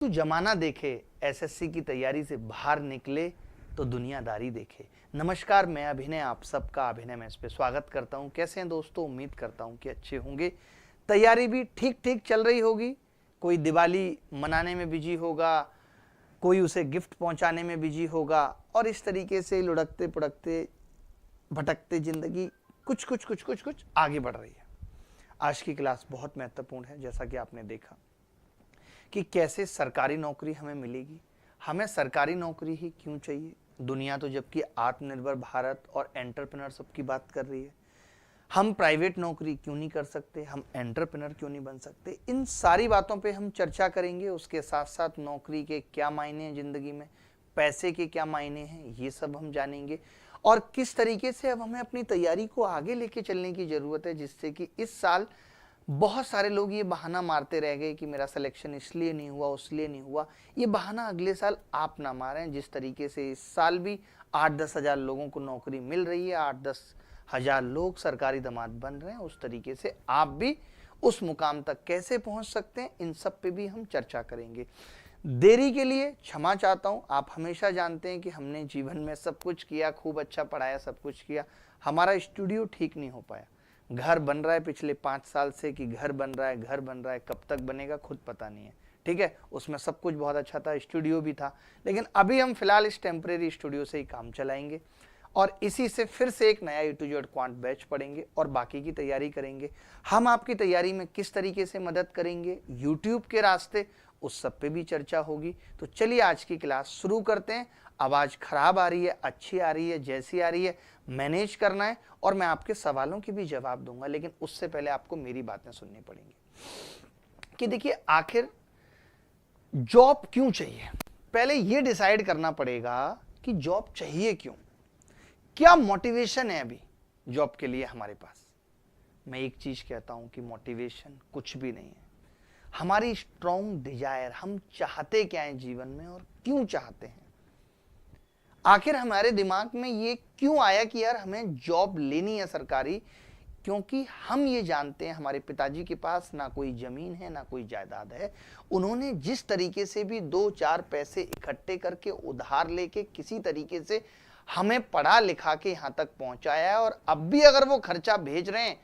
तू जमाना देखे, एसएससी की तैयारी से बाहर निकले तो दुनियादारी देखे। नमस्कार, मैं अभिनय आप सबका अभिनय में इस पे स्वागत करता हूँ। कैसे हैं दोस्तों? उम्मीद करता हूँ कि अच्छे होंगे। तैयारी भी ठीक ठीक चल रही होगी। कोई दिवाली मनाने में बिजी होगा, कोई उसे गिफ्ट पहुंचाने में बिजी होगा और इस तरीके से लुढ़कते पुढ़कते भटकते जिंदगी कुछ कुछ कुछ कुछ कुछ आगे बढ़ रही है। आज की क्लास बहुत महत्वपूर्ण है। जैसा कि आपने देखा कि कैसे सरकारी नौकरी हमें मिलेगी, हमें सरकारी नौकरी ही क्यों चाहिए। दुनिया तो जबकि आत्मनिर्भर भारत और एंटरप्रेन्योरशिप की बात कर रही है, हम प्राइवेट नौकरी क्यों नहीं कर सकते, हम एंटरप्रेन्योर क्यों नहीं बन सकते। इन सारी बातों पे हम चर्चा करेंगे। उसके साथ साथ नौकरी के क्या मायने हैं ज़िंदगी में, पैसे के क्या मायने हैं, ये सब हम जानेंगे और किस तरीके से अब हमें अपनी तैयारी को आगे लेके चलने की ज़रूरत है, जिससे कि इस साल बहुत सारे लोग ये बहाना मारते रह गए कि मेरा सिलेक्शन इसलिए नहीं हुआ, उसलिए नहीं हुआ। ये बहाना अगले साल आप ना मारें। जिस तरीके से इस साल भी 8-10 हज़ार लोगों को नौकरी मिल रही है, 8-10 हज़ार लोग सरकारी दामाद बन रहे हैं, उस तरीके से आप भी उस मुकाम तक कैसे पहुंच सकते हैं, इन सब पे भी हम चर्चा करेंगे। देरी के लिए क्षमा चाहता हूं। आप हमेशा जानते हैं कि हमने जीवन में सब कुछ किया, खूब अच्छा पढ़ाया, सब कुछ किया, हमारा स्टूडियो ठीक नहीं हो पाया। घर बन रहा है पिछले 5 साल से कि घर बन रहा है, घर बन रहा है, कब तक बनेगा खुद पता नहीं है। ठीक है, उसमें सब कुछ बहुत अच्छा था, स्टूडियो भी था, लेकिन अभी हम फिलहाल इस टेम्परेरी स्टूडियो से ही काम चलाएंगे और इसी से फिर से एक नया A to Z quant batch पढ़ेंगे और बाकी की तैयारी करेंगे। हम आपकी तैयारी में किस तरीके से मदद करेंगे, यूट्यूब के रास्ते, उस सब पे भी चर्चा होगी। तो चलिए आज की क्लास शुरू करते हैं। आवाज़ खराब आ रही है, अच्छी आ रही है, जैसी आ रही है मैनेज करना है और मैं आपके सवालों के भी जवाब दूंगा, लेकिन उससे पहले आपको मेरी बातें सुननी पड़ेंगी कि देखिए आखिर जॉब क्यों चाहिए। पहले ये डिसाइड करना पड़ेगा कि जॉब चाहिए क्यों, क्या मोटिवेशन है अभी जॉब के लिए हमारे पास। मैं एक चीज कहता हूं कि मोटिवेशन कुछ भी नहीं है, हमारी स्ट्रॉन्ग डिजायर, हम चाहते क्या है जीवन में और क्यों चाहते हैं। आखिर हमारे दिमाग में ये क्यों आया कि यार हमें जॉब लेनी है सरकारी, क्योंकि हम ये जानते हैं हमारे पिताजी के पास ना कोई जमीन है ना कोई जायदाद है। उन्होंने जिस तरीके से भी 2-4 पैसे इकट्ठे करके उधार लेके किसी तरीके से हमें पढ़ा लिखा के यहाँ तक पहुंचाया है और अब भी अगर वो खर्चा भेज रहे हैं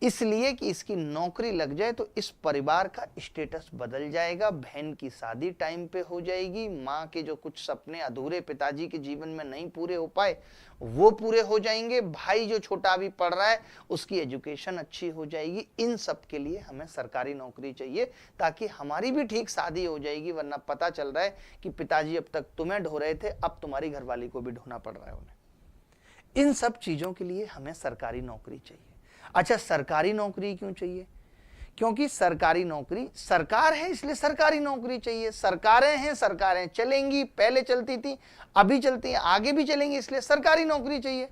इसलिए कि इसकी नौकरी लग जाए तो इस परिवार का स्टेटस बदल जाएगा, बहन की शादी टाइम पे हो जाएगी, माँ के जो कुछ सपने अधूरे पिताजी के जीवन में नहीं पूरे हो पाए वो पूरे हो जाएंगे, भाई जो छोटा अभी पढ़ रहा है उसकी एजुकेशन अच्छी हो जाएगी। इन सब के लिए हमें सरकारी नौकरी चाहिए ताकि हमारी भी ठीक शादी हो जाएगी। वरना पता चल रहा है कि पिताजी अब तक तुम्हें ढो रहे थे, अब तुम्हारी घरवाली को भी ढोना पड़ रहा है उन्हें। इन सब चीजों के लिए हमें सरकारी नौकरी चाहिए। अच्छा, सरकारी नौकरी क्यों चाहिए? क्योंकि सरकारी नौकरी, सरकार है इसलिए सरकारी नौकरी चाहिए। सरकारें हैं, सरकारें चलेंगी, पहले चलती थी, अभी चलती हैं, आगे भी चलेंगी, इसलिए सरकारी नौकरी चाहिए।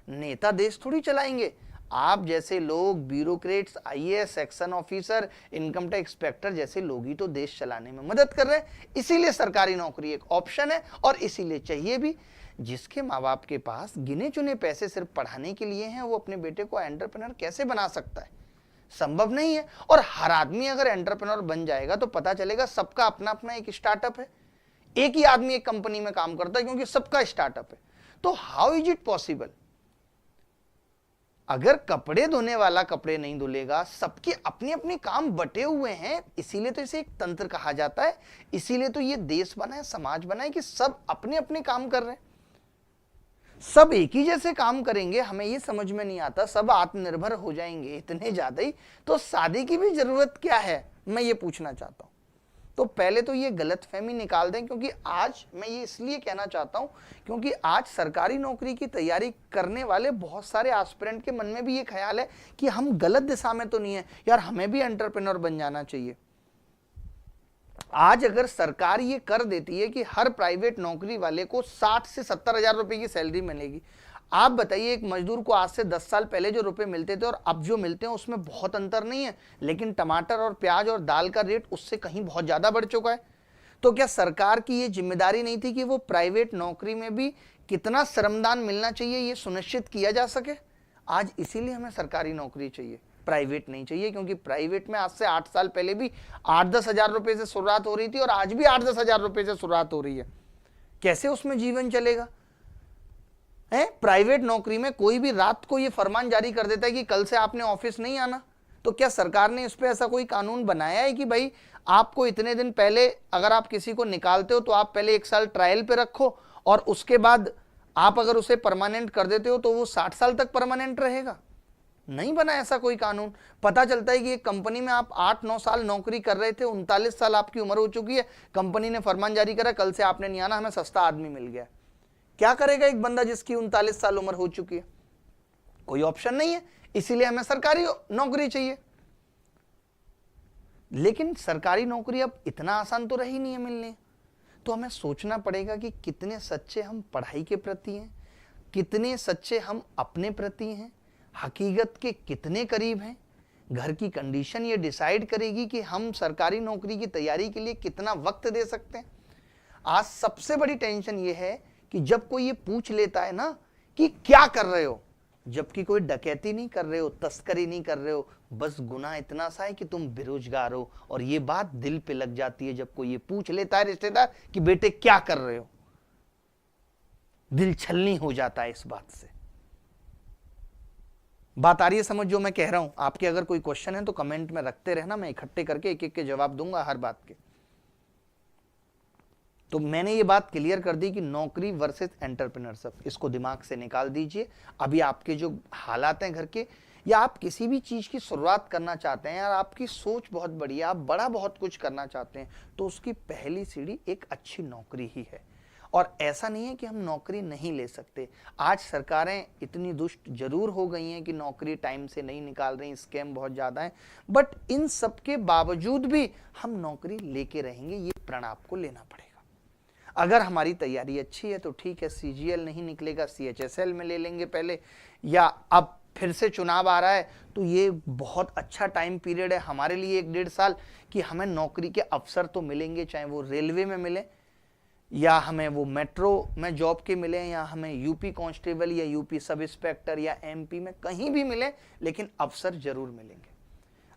नेता देश थोड़ी चलाएंगे। आप जैसे लोग, bureaucrats, IAS, section officer, income tax inspector जैसे लोग ही तो देश चलाने में मदद कर रहे हैं। इसीलिए सरकारी नौकरी एक ऑप्शन है और इसीलिए चाहिए भी। जिसके माँ बाप के पास गिने चुने पैसे सिर्फ पढ़ाने के लिए हैं, वो अपने बेटे को एंटरप्रेन्योर कैसे बना सकता है? संभव नहीं है। और हर आदमी अगर एंटरप्रेन्योर बन जाएगा तो पता चलेगा सबका अपना अपना एक स्टार्टअप है। एक ही आदमी एक कंपनी में काम करता है क्योंकि सबका स्टार्टअप है। तो हाउ इज इट पॉसिबल? अगर कपड़े धोने वाला कपड़े नहीं धुलेगा, सबके अपने अपने काम बटे हुए हैं, इसीलिए तो इसे एक तंत्र कहा जाता है, इसीलिए तो ये देश बना है, समाज बना है कि सब अपने अपने काम कर रहे हैं। सब एक ही जैसे काम करेंगे, हमें ये समझ में नहीं आता, सब आत्मनिर्भर हो जाएंगे इतने ज्यादा ही, तो शादी की भी जरूरत क्या है, मैं ये पूछना चाहता हूं। तो पहले तो ये गलतफहमी निकाल दें, क्योंकि आज मैं ये इसलिए कहना चाहता हूं क्योंकि आज सरकारी नौकरी की तैयारी करने वाले बहुत सारे एस्पिरेंट के मन में भी ये ख्याल है कि हम गलत दिशा में तो नहीं है यार, हमें भी एंटरप्रेन्योर बन जाना चाहिए। आज अगर सरकार ये कर देती है कि हर प्राइवेट नौकरी वाले को 60 से 70 हजार रुपए की सैलरी मिलेगी, आप बताइए एक मजदूर को आज से 10 साल पहले जो रुपए मिलते थे और अब जो मिलते हैं उसमें बहुत अंतर नहीं है, लेकिन टमाटर और प्याज और दाल का रेट उससे कहीं बहुत ज्यादा बढ़ चुका है। तो क्या सरकार की ये जिम्मेदारी नहीं थी कि वो प्राइवेट नौकरी में भी कितना श्रमदान मिलना चाहिए ये सुनिश्चित किया जा सके? आज इसीलिए हमें सरकारी नौकरी चाहिए। प्राइवेट नहीं चाहिए, क्योंकि प्राइवेट में आज से 8 साल पहले भी 8-10 हजार रुपए से शुरुआत हो रही थी और आज भी 8-10 हजार रुपए से शुरुआत हो रही है। कैसे उसमें जीवन चलेगा? है प्राइवेट नौकरी में कोई भी रात को ये फरमान जारी कर देता है कि कल से आपने ऑफिस नहीं आना, तो क्या सरकार ने इस पे ऐसा कोई कानून बनाया है कि भाई आपको इतने दिन पहले अगर आप किसी को निकालते हो तो आप पहले 1 साल ट्रायल पे रखो और उसके बाद आप अगर उसे परमानेंट कर देते हो तो वो 60 साल तक परमानेंट रहेगा? नहीं बना ऐसा कोई कानून। पता चलता है कि एक कंपनी में आप 8-9 साल नौकरी कर रहे थे, 39 साल आपकी उम्र हो चुकी है, कंपनी ने फरमान जारी करा कल से आपने नहीं आना, हमें सस्ता आदमी मिल गया। क्या करेगा एक बंदा जिसकी 39 साल उम्र हो चुकी है? कोई ऑप्शन नहीं है, इसीलिए हमें सरकारी नौकरी चाहिए। लेकिन सरकारी नौकरी अब इतना आसान तो रही नहीं है मिलने, तो हमें सोचना पड़ेगा कि कितने सच्चे हम पढ़ाई के प्रति हैं, कितने सच्चे हम अपने प्रति हैं, हकीकत के कितने करीब हैं। घर की कंडीशन ये डिसाइड करेगी कि हम सरकारी नौकरी की तैयारी के लिए कितना वक्त दे सकते हैं। आज सबसे बड़ी टेंशन ये है कि जब कोई ये पूछ लेता है ना कि क्या कर रहे हो, जबकि कोई डकैती नहीं कर रहे हो, तस्करी नहीं कर रहे हो, बस गुनाह इतना सा है कि तुम बेरोजगार हो, और ये बात दिल पे लग जाती है जब कोई ये पूछ लेता है रिश्तेदार कि बेटे क्या कर रहे हो। दिल छलनी हो जाता है इस बात से। बात आ रही है समझ जो मैं कह रहा हूं? आपके अगर कोई क्वेश्चन है तो कमेंट में रखते रहना, मैं इकट्ठे करके एक एक के जवाब दूंगा हर बात के। तो मैंने ये बात क्लियर कर दी कि नौकरी वर्सेस एंटरप्रेन्योरशिप, इसको दिमाग से निकाल दीजिए। अभी आपके जो हालात हैं घर के, या आप किसी भी चीज की शुरुआत करना चाहते हैं, यार आपकी सोच बहुत बड़ी है, आप बड़ा बहुत कुछ करना चाहते हैं, तो उसकी पहली सीढ़ी एक अच्छी नौकरी ही है। और ऐसा नहीं है कि हम नौकरी नहीं ले सकते। आज सरकारें इतनी दुष्ट जरूर हो गई हैं कि नौकरी टाइम से नहीं निकाल रही, स्कैम बहुत ज्यादा है, बट इन सब के बावजूद भी हम नौकरी लेके रहेंगे, ये प्रण आपको लेना पड़ेगा। अगर हमारी तैयारी अच्छी है तो ठीक है, सीजीएल नहीं निकलेगा, सीएचएसएल में ले लेंगे पहले, या अब फिर से चुनाव आ रहा है तो ये बहुत अच्छा टाइम पीरियड है हमारे लिए 1-1.5 साल कि हमें नौकरी के अवसर तो मिलेंगे, चाहे वो रेलवे में मिले या हमें वो मेट्रो में जॉब के मिले या हमें यूपी कांस्टेबल या यूपी सब इंस्पेक्टर या एमपी में कहीं भी मिले, लेकिन अवसर जरूर मिलेंगे।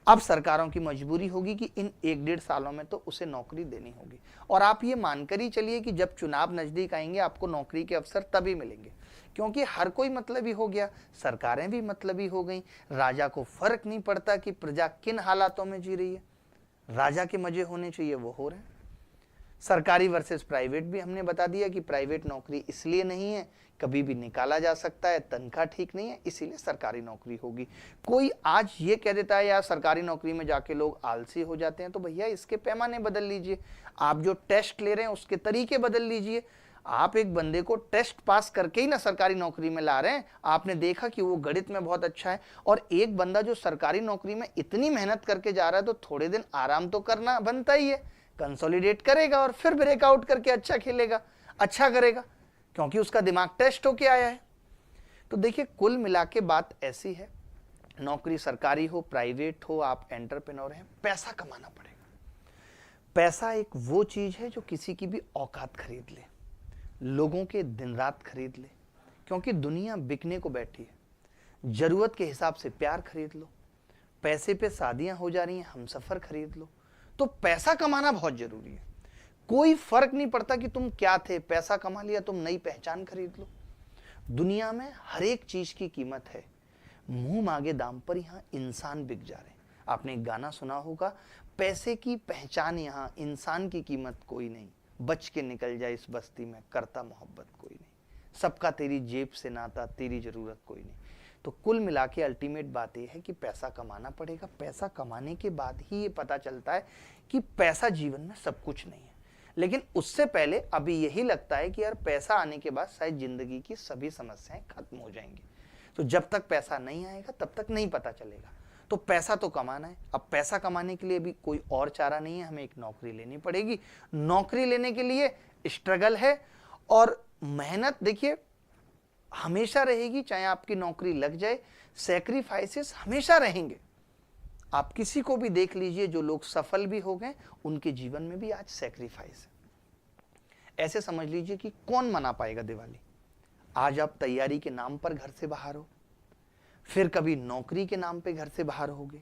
अब सरकारों की मजबूरी होगी कि इन 1-1.5 सालों में तो उसे नौकरी देनी होगी, और आप ये मानकर ही चलिए कि जब चुनाव नजदीक आएंगे आपको नौकरी के अवसर तभी मिलेंगे, क्योंकि हर कोई मतलबी हो गया, सरकारें भी मतलबी हो गई। राजा को फर्क नहीं पड़ता कि प्रजा किन हालातों में जी रही है, राजा के मजे होने चाहिए वो हो रहे हैं। सरकारी वर्सेस प्राइवेट भी हमने बता दिया कि प्राइवेट नौकरी इसलिए नहीं है, कभी भी निकाला जा सकता है, तनख्वाह ठीक नहीं है, इसीलिए सरकारी नौकरी होगी। कोई आज ये कह देता है यार सरकारी नौकरी में जाके लोग आलसी हो जाते हैं, तो भैया इसके पैमाने बदल लीजिए, आप जो टेस्ट ले रहे हैं उसके तरीके बदल लीजिए। आप एक बंदे को टेस्ट पास करके ही ना सरकारी नौकरी में ला रहे हैं, आपने देखा कि वो गणित में बहुत अच्छा है, और एक बंदा जो सरकारी नौकरी में इतनी मेहनत करके जा रहा है तो थोड़े दिन आराम तो करना बनता ही है, कंसोलिडेट करेगा और फिर ब्रेकआउट करके अच्छा खेलेगा, अच्छा करेगा, क्योंकि उसका दिमाग टेस्ट होके आया है। तो देखिए कुल मिला के बात ऐसी है, नौकरी सरकारी हो प्राइवेट हो, आप एंटरप्रेन्योर हैं, पैसा कमाना पड़ेगा। पैसा एक वो चीज है जो किसी की भी औकात खरीद ले, लोगों के दिन रात खरीद ले, क्योंकि दुनिया बिकने को बैठी है। जरूरत के हिसाब से प्यार खरीद लो, पैसे पे शादियां हो जा रही हैं, हम सफर खरीद लो। तो पैसा कमाना बहुत जरूरी है। कोई फर्क नहीं पड़ता कि तुम क्या थे, पैसा कमा लिया, तुम नई पहचान खरीद लो। दुनिया में हर एक चीज की कीमत है, मुंह मांगे दाम पर यहां इंसान बिक जा रहे हैं। आपने एक गाना सुना होगा, पैसे की पहचान यहां, इंसान की कीमत कोई नहीं, बच के निकल जाए इस बस्ती में, करता मोहब्बत कोई नहीं, सबका तेरी जेब से नाता, तेरी जरूरत कोई नहीं। तो कुल मिला के अल्टीमेट बात यह है कि पैसा कमाना पड़ेगा। पैसा कमाने के बाद ही ये पता चलता है कि पैसा जीवन में सब कुछ नहीं है, लेकिन उससे पहले अभी यही लगता है कि यार पैसा आने के बाद शायद जिंदगी की सभी समस्याएं खत्म हो जाएंगी। तो जब तक पैसा नहीं आएगा तब तक नहीं पता चलेगा। तो पैसा तो कमाना है। अब पैसा कमाने के लिए भी कोई और चारा नहीं है, हमें एक नौकरी लेनी पड़ेगी। नौकरी लेने के लिए स्ट्रगल है और मेहनत देखिए हमेशा रहेगी, चाहे आपकी नौकरी लग जाए, सैक्रिफाइसेस हमेशा रहेंगे। आप किसी को भी देख लीजिए, जो लोग सफल भी हो गए उनके जीवन में भी आज सैक्रिफाइस है। ऐसे समझ लीजिए कि कौन मना पाएगा दिवाली। आज आप तैयारी के नाम पर घर से बाहर हो, फिर कभी नौकरी के नाम पे घर से बाहर हो गए।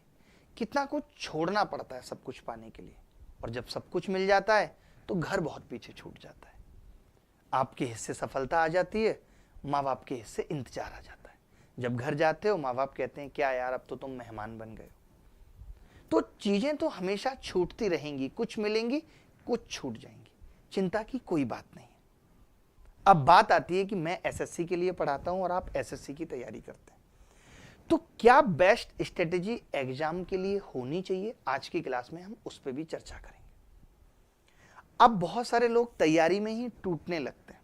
कितना कुछ छोड़ना पड़ता है सब कुछ पाने के लिए, और जब सब कुछ मिल जाता है तो घर बहुत पीछे छूट जाता है। आपके हिस्से सफलता आ जाती है, माँ बाप के हिस्से इंतजार आ जाता है। जब घर जाते हो माँ बाप कहते हैं क्या यार अब तो तुम मेहमान बन गए हो। तो चीजें तो हमेशा छूटती रहेंगी, कुछ मिलेंगी कुछ छूट जाएंगी, चिंता की कोई बात नहीं है। अब बात आती है कि मैं एसएससी के लिए पढ़ाता हूं और आप एसएससी की तैयारी करते हैं, तो क्या बेस्ट स्ट्रेटेजी एग्जाम के लिए होनी चाहिए? आज की क्लास में हम उस पर भी चर्चा करेंगे। अब बहुत सारे लोग तैयारी में ही टूटने लगते हैं।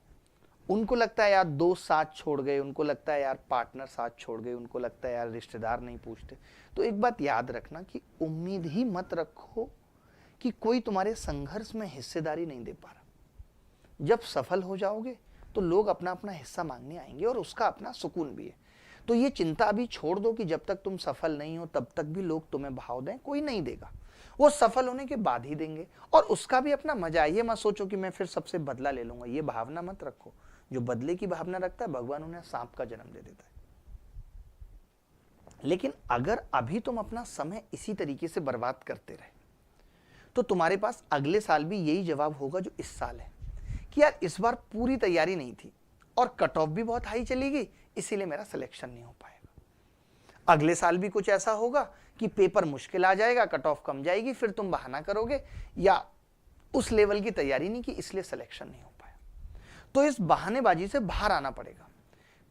उनको लगता है यार दोस्त साथ छोड़ गए, उनको लगता है यार पार्टनर साथ छोड़ गए, उनको लगता है यार रिश्तेदार नहीं पूछते। तो एक बात याद रखना कि उम्मीद ही मत रखो कि कोई तुम्हारे संघर्ष में हिस्सेदारी नहीं दे पा रहा। जब सफल हो जाओगे तो लोग अपना अपना हिस्सा मांगने आएंगे और उसका अपना सुकून भी है। तो ये चिंता अभी छोड़ दो कि जब तक तुम सफल नहीं हो तब तक भी लोग तुम्हें भाव दें, कोई नहीं देगा। वो सफल होने के बाद ही देंगे और उसका भी अपना मजा है। ये मत सोचो कि मैं फिर सबसे बदला ले लूंगा, ये भावना मत रखो। जो बदले की भावना रखता है भगवान उन्हें सांप का जन्म दे देता है। लेकिन अगर अभी तुम अपना समय इसी तरीके से बर्बाद करते रहे तो तुम्हारे पास अगले साल भी यही जवाब होगा जो इस साल है कि यार इस बार पूरी तैयारी नहीं थी और कट ऑफ भी बहुत हाई चली गई, इसीलिए मेरा सिलेक्शन नहीं हो पाएगा। अगले साल भी कुछ ऐसा होगा कि पेपर मुश्किल आ जाएगा, कट ऑफ कम जाएगी, फिर तुम बहाना करोगे या उस लेवल की तैयारी नहीं की इसलिए सिलेक्शन नहीं हो पाया। तो इस बहानेबाजी से बाहर आना पड़ेगा।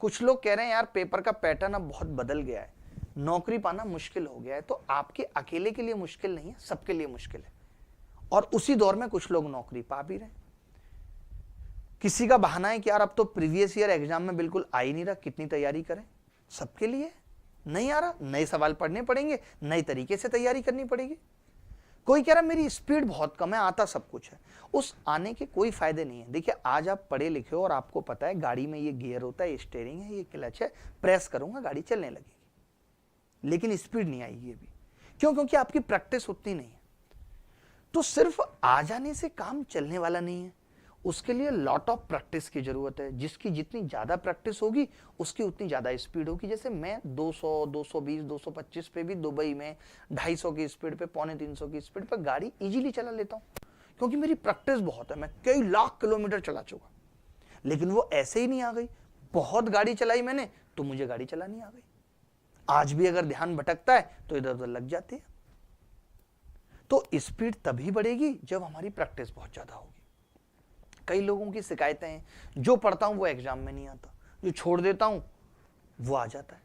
कुछ लोग कह रहे हैं यार पेपर का पैटर्न अब बहुत बदल गया है, नौकरी पाना मुश्किल हो गया है। तो आपके अकेले के लिए मुश्किल नहीं है, सबके लिए मुश्किल है। और उसी दौर में कुछ लोग नौकरी पा भी रहे हैं। किसी का बहाना है कि यार अब तो प्रीवियस ईयर एग्जाम में बिल्कुल आ ही नहीं रहा, कितनी तैयारी करें। सबके लिए नहीं आ रहा, नए सवाल पढ़ने पड़ेंगे, नए तरीके से तैयारी करनी पड़ेगी। कोई कह रहा मेरी स्पीड बहुत कम है, आता सब कुछ है। उस आने के कोई फायदे नहीं है। देखिए आज आप पढ़े लिखे हो और आपको पता है गाड़ी में ये गियर होता है, ये स्टीयरिंग है, ये क्लच है, प्रेस करूंगा गाड़ी चलने लगेगी, लेकिन स्पीड नहीं आएगी अभी। क्यों? क्योंकि आपकी प्रैक्टिस उतनी नहीं है। तो सिर्फ आ जाने से काम चलने वाला नहीं है, उसके लिए लॉट ऑफ प्रैक्टिस की जरूरत है। जिसकी जितनी ज्यादा प्रैक्टिस होगी उसकी उतनी ज्यादा स्पीड होगी। जैसे मैं 200, 220, 225 पे भी दुबई में 250 की स्पीड पे, 250 की स्पीड पे गाड़ी इजीली चला लेता हूं, क्योंकि मेरी प्रैक्टिस बहुत है। मैं कई लाख किलोमीटर चला चुका, लेकिन वो ऐसे ही नहीं आ गई। बहुत गाड़ी चलाई मैंने तो मुझे गाड़ी चलानी आ गई। आज भी अगर ध्यान भटकता है तो इधर उधर लग जाती है। तो स्पीड तभी बढ़ेगी जब हमारी प्रैक्टिस बहुत ज्यादा होगी। कई लोगों की शिकायतें हैं, जो पढ़ता हूं वो एग्जाम में नहीं आता, जो छोड़ देता हूं वो आ जाता है।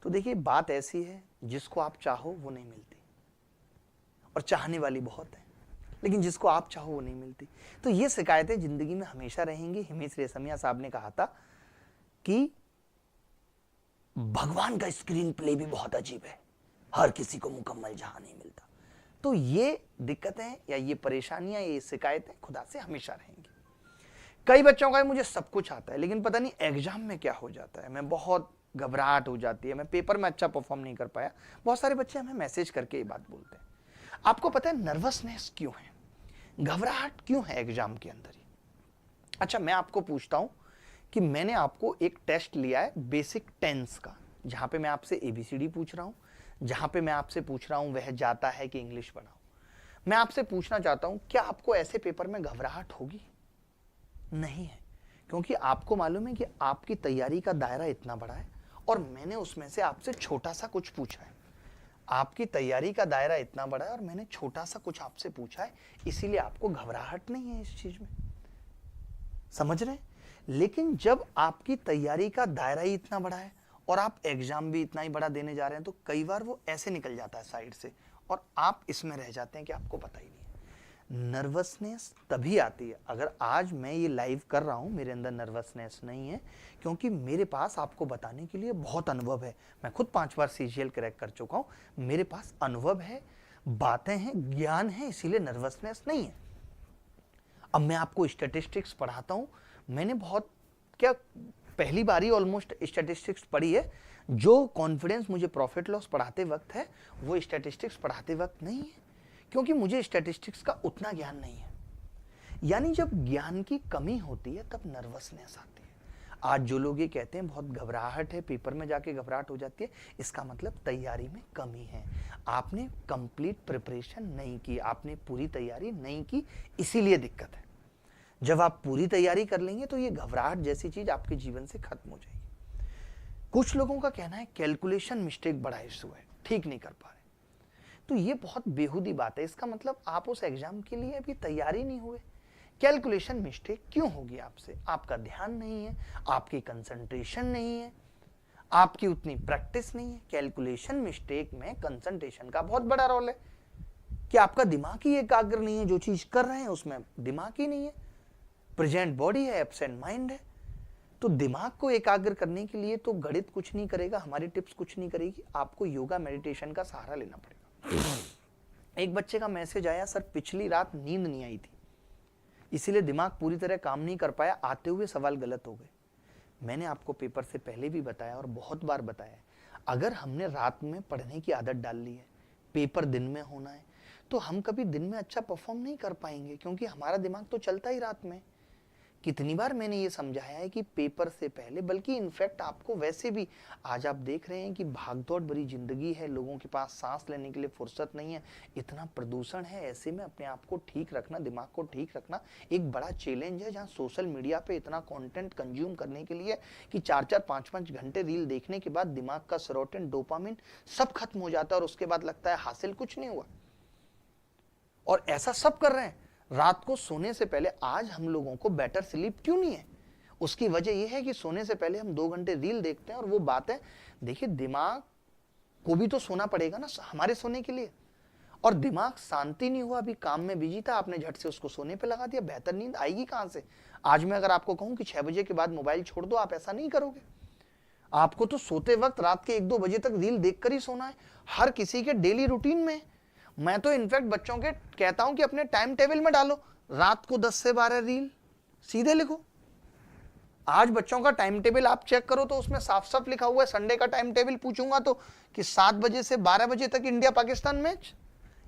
तो देखिए बात ऐसी है, जिसको आप चाहो वो नहीं मिलती, और चाहने वाली बहुत है, लेकिन जिसको आप चाहो वो नहीं मिलती। तो ये शिकायतें जिंदगी में हमेशा रहेंगी। हिमेश रेशमिया साहब ने कहा था कि भगवान का स्क्रीन प्ले भी बहुत अजीब है, हर किसी को मुकम्मल जहां नहीं मिलता। तो ये दिक्कतें या ये परेशानियां, ये शिकायतें खुदा से हमेशा रहेंगी। कई बच्चों का मुझे सब कुछ आता है, लेकिन पता नहीं एग्जाम में क्या हो जाता है, मैं बहुत घबराहट हो जाती है, मैं पेपर में अच्छा परफॉर्म नहीं कर पाया। बहुत सारे बच्चे हमें मैसेज करके ये बात बोलते हैं। आपको पता है नर्वसनेस क्यों है, घबराहट क्यों है एग्जाम के अंदर ही? अच्छा मैं आपको पूछता हूं कि मैंने आपको एक टेस्ट लिया है बेसिक टेंस का, जहां पे मैं आपसे एबीसीडी पूछ रहा हूं, जहां पे मैं आपसे पूछ रहा हूं वह जाता है कि इंग्लिश बनाओ। मैं आपसे पूछना चाहता हूं क्या आपको ऐसे पेपर में घबराहट होगी? नहीं है, क्योंकि आपको मालूम है कि आपकी तैयारी का दायरा इतना बड़ा है और मैंने उसमें से आपसे छोटा सा कुछ पूछा है। आपकी तैयारी का दायरा इतना बड़ा है और मैंने छोटा सा कुछ आपसे पूछा है, इसीलिए आपको घबराहट नहीं है इस चीज में। समझ रहे? लेकिन जब आपकी तैयारी का दायरा ही इतना बड़ा है और आप एग्जाम भी इतना ही बड़ा देने जा रहे हैं, तो कई बार वो ऐसे निकल जाता है साइड से और आप इसमें रह जाते हैं कि आपको पता ही नहीं है। नर्वसनेस तभी आती है, अगर आज मैं ये लाइव कर रहा हूं मेरे अंदर नर्वसनेस नहीं है, क्योंकि मेरे पास आपको बताने के लिए बहुत अनुभव है। मैं खुद 5 बार सीजीएल क्रैक कर चुका हूं, मेरे पास अनुभव है, बातें हैं, ज्ञान है, इसीलिए नर्वसनेस नहीं है। अब मैं आपको स्टैटिस्टिक्स पढ़ाता हूं, मैंने बहुत क्या पहली बार ही ऑलमोस्ट स्टैटिस्टिक्स पढ़ी है। जो कॉन्फिडेंस मुझे प्रॉफिट लॉस पढ़ाते वक्त है वो स्टैटिस्टिक्स पढ़ाते वक्त नहीं है, क्योंकि मुझे स्टैटिस्टिक्स का उतना ज्ञान नहीं है। यानी जब ज्ञान की कमी होती है तब नर्वसनेस आती है। आज जो लोग ये कहते हैं बहुत घबराहट है, पेपर में जाके घबराहट हो जाती है, इसका मतलब तैयारी में कमी है। आपने कंप्लीट प्रिपरेशन नहीं की, आपने पूरी तैयारी नहीं की, इसीलिए दिक्कत है। जब आप पूरी तैयारी कर लेंगे तो ये घबराहट जैसी चीज आपके जीवन से खत्म हो जाएगी। कुछ लोगों का कहना है कैलकुलेशन मिस्टेक बड़ा इशू है, ठीक नहीं कर पा रहे, तो ये बहुत बेहूदी बात है। इसका मतलब आप उस एग्जाम के लिए अभी तैयारी नहीं हुए। कैलकुलेशन मिस्टेक क्यों होगी आपसे? आपका ध्यान नहीं है, आपकी कंसंट्रेशन नहीं है, आपकी उतनी प्रैक्टिस नहीं है। कैलकुलेशन मिस्टेक में कंसंट्रेशन का बहुत बड़ा रोल है कि आपका दिमाग ही एकाग्र नहीं है, जो चीज कर रहे हैं उसमें दिमाग ही नहीं है, प्रेजेंट बॉडी है, एब्सेंट माइंड है। तो दिमाग को एकाग्र करने के लिए तो गणित कुछ नहीं करेगा, हमारी टिप्स कुछ नहीं करेगी, आपको योगा मेडिटेशन का सहारा लेना पड़ेगा। एक बच्चे का मैसेज आया, सर पिछली रात नींद नहीं आई थी, इसीलिए दिमाग पूरी तरह काम नहीं कर पाया, आते हुए सवाल गलत हो गए। मैंने आपको पेपर से पहले भी बताया और बहुत बार बताया, अगर हमने रात में पढ़ने की आदत डाल ली है, पेपर दिन में होना है, तो हम कभी दिन में अच्छा परफॉर्म नहीं कर पाएंगे, क्योंकि हमारा दिमाग तो चलता ही रात में। कितनी बार मैंने ये समझाया है कि पेपर से पहले, बल्कि इनफैक्ट आपको वैसे भी, आज आप देख रहे हैं कि भागदौड़ भरी जिंदगी है, लोगों के पास सांस लेने के लिए फुर्सत नहीं है, इतना प्रदूषण है, ऐसे में अपने आप को ठीक रखना, दिमाग को ठीक रखना एक बड़ा चैलेंज है। जहाँ सोशल मीडिया पे इतना कंटेंट कंज्यूम करने के लिए कि 4-4, 5-5 घंटे रील देखने के बाद दिमाग का सेरोटोनिन, डोपामिन सब खत्म हो जाता है और उसके बाद लगता है हासिल कुछ नहीं हुआ। और ऐसा सब कर रहे हैं रात को सोने से पहले। आज हम लोगों को बेटर स्लीप क्यों नहीं है? उसकी वजह यह है कि सोने से पहले हम 2 घंटे रील देखते हैं। और वो बात है, देखिए दिमाग को भी तो सोना पड़ेगा ना हमारे सोने के लिए, और दिमाग शांति नहीं हुआ, अभी काम में बिजी था, आपने झट से उसको सोने पे लगा दिया, बेहतर नींद आएगी कहां से? आज मैं अगर आपको कहूं कि 6 बजे के बाद मोबाइल छोड़ दो, आप ऐसा नहीं करोगे। आपको तो सोते वक्त रात के 1-2 बजे तक रील देखकर ही सोना है, हर किसी के डेली रूटीन में। मैं तो इनफैक्ट बच्चों के कहता हूं कि अपने टाइम टेबल में डालो, रात को 10 से 12 रील सीधे लिखो। आज बच्चों का टाइम टेबल आप चेक करो तो उसमें साफ साफ लिखा हुआ है, संडे का टाइम टेबल पूछूंगा तो कि 7 बजे से 12 बजे तक इंडिया पाकिस्तान मैच,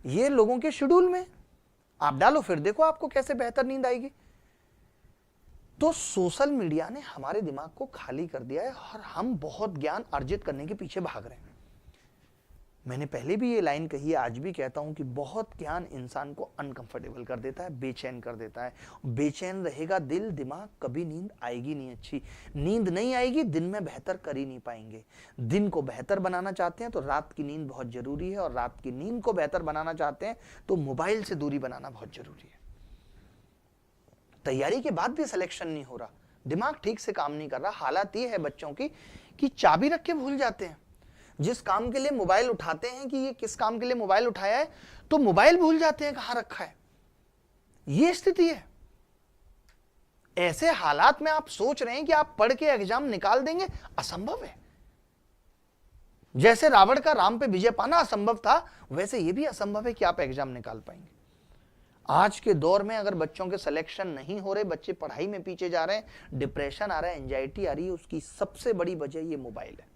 ये लोगों के शेड्यूल में आप डालो, फिर देखो आपको कैसे बेहतर नींद आएगी। तो सोशल मीडिया ने हमारे दिमाग को खाली कर दिया है और हम बहुत ज्ञान अर्जित करने के पीछे भाग रहे हैं। मैंने पहले भी ये लाइन कही है, आज भी कहता हूं कि बहुत ज्ञान इंसान को अनकंफर्टेबल कर देता है, बेचैन कर देता है। बेचैन रहेगा दिल, दिमाग, कभी नींद आएगी नहीं अच्छी। नींद नहीं आएगी, दिन में बेहतर कर ही नहीं पाएंगे। दिन को बेहतर बनाना चाहते हैं तो रात की नींद बहुत जरूरी है, और रात की नींद को बेहतर बनाना चाहते हैं तो मोबाइल से दूरी बनाना बहुत जरूरी है। तैयारी के बाद भी सिलेक्शन नहीं हो रहा, दिमाग ठीक से काम नहीं कर रहा। हालत ये है बच्चों की कि चाबी रख के भूल जाते हैं। जिस काम के लिए मोबाइल उठाते हैं कि ये किस काम के लिए मोबाइल उठाया है, तो मोबाइल भूल जाते हैं कहां रखा है। ये स्थिति है। ऐसे हालात में आप सोच रहे हैं कि आप पढ़ के एग्जाम निकाल देंगे, असंभव है। जैसे रावण का राम पे विजय पाना असंभव था, वैसे ये भी असंभव है कि आप एग्जाम निकाल पाएंगे। आज के दौर में अगर बच्चों के सिलेक्शन नहीं हो रहे, बच्चे पढ़ाई में पीछे जा रहे हैं, डिप्रेशन आ रहा है, एंजाइटी आ रही है, उसकी सबसे बड़ी वजह ये मोबाइल है।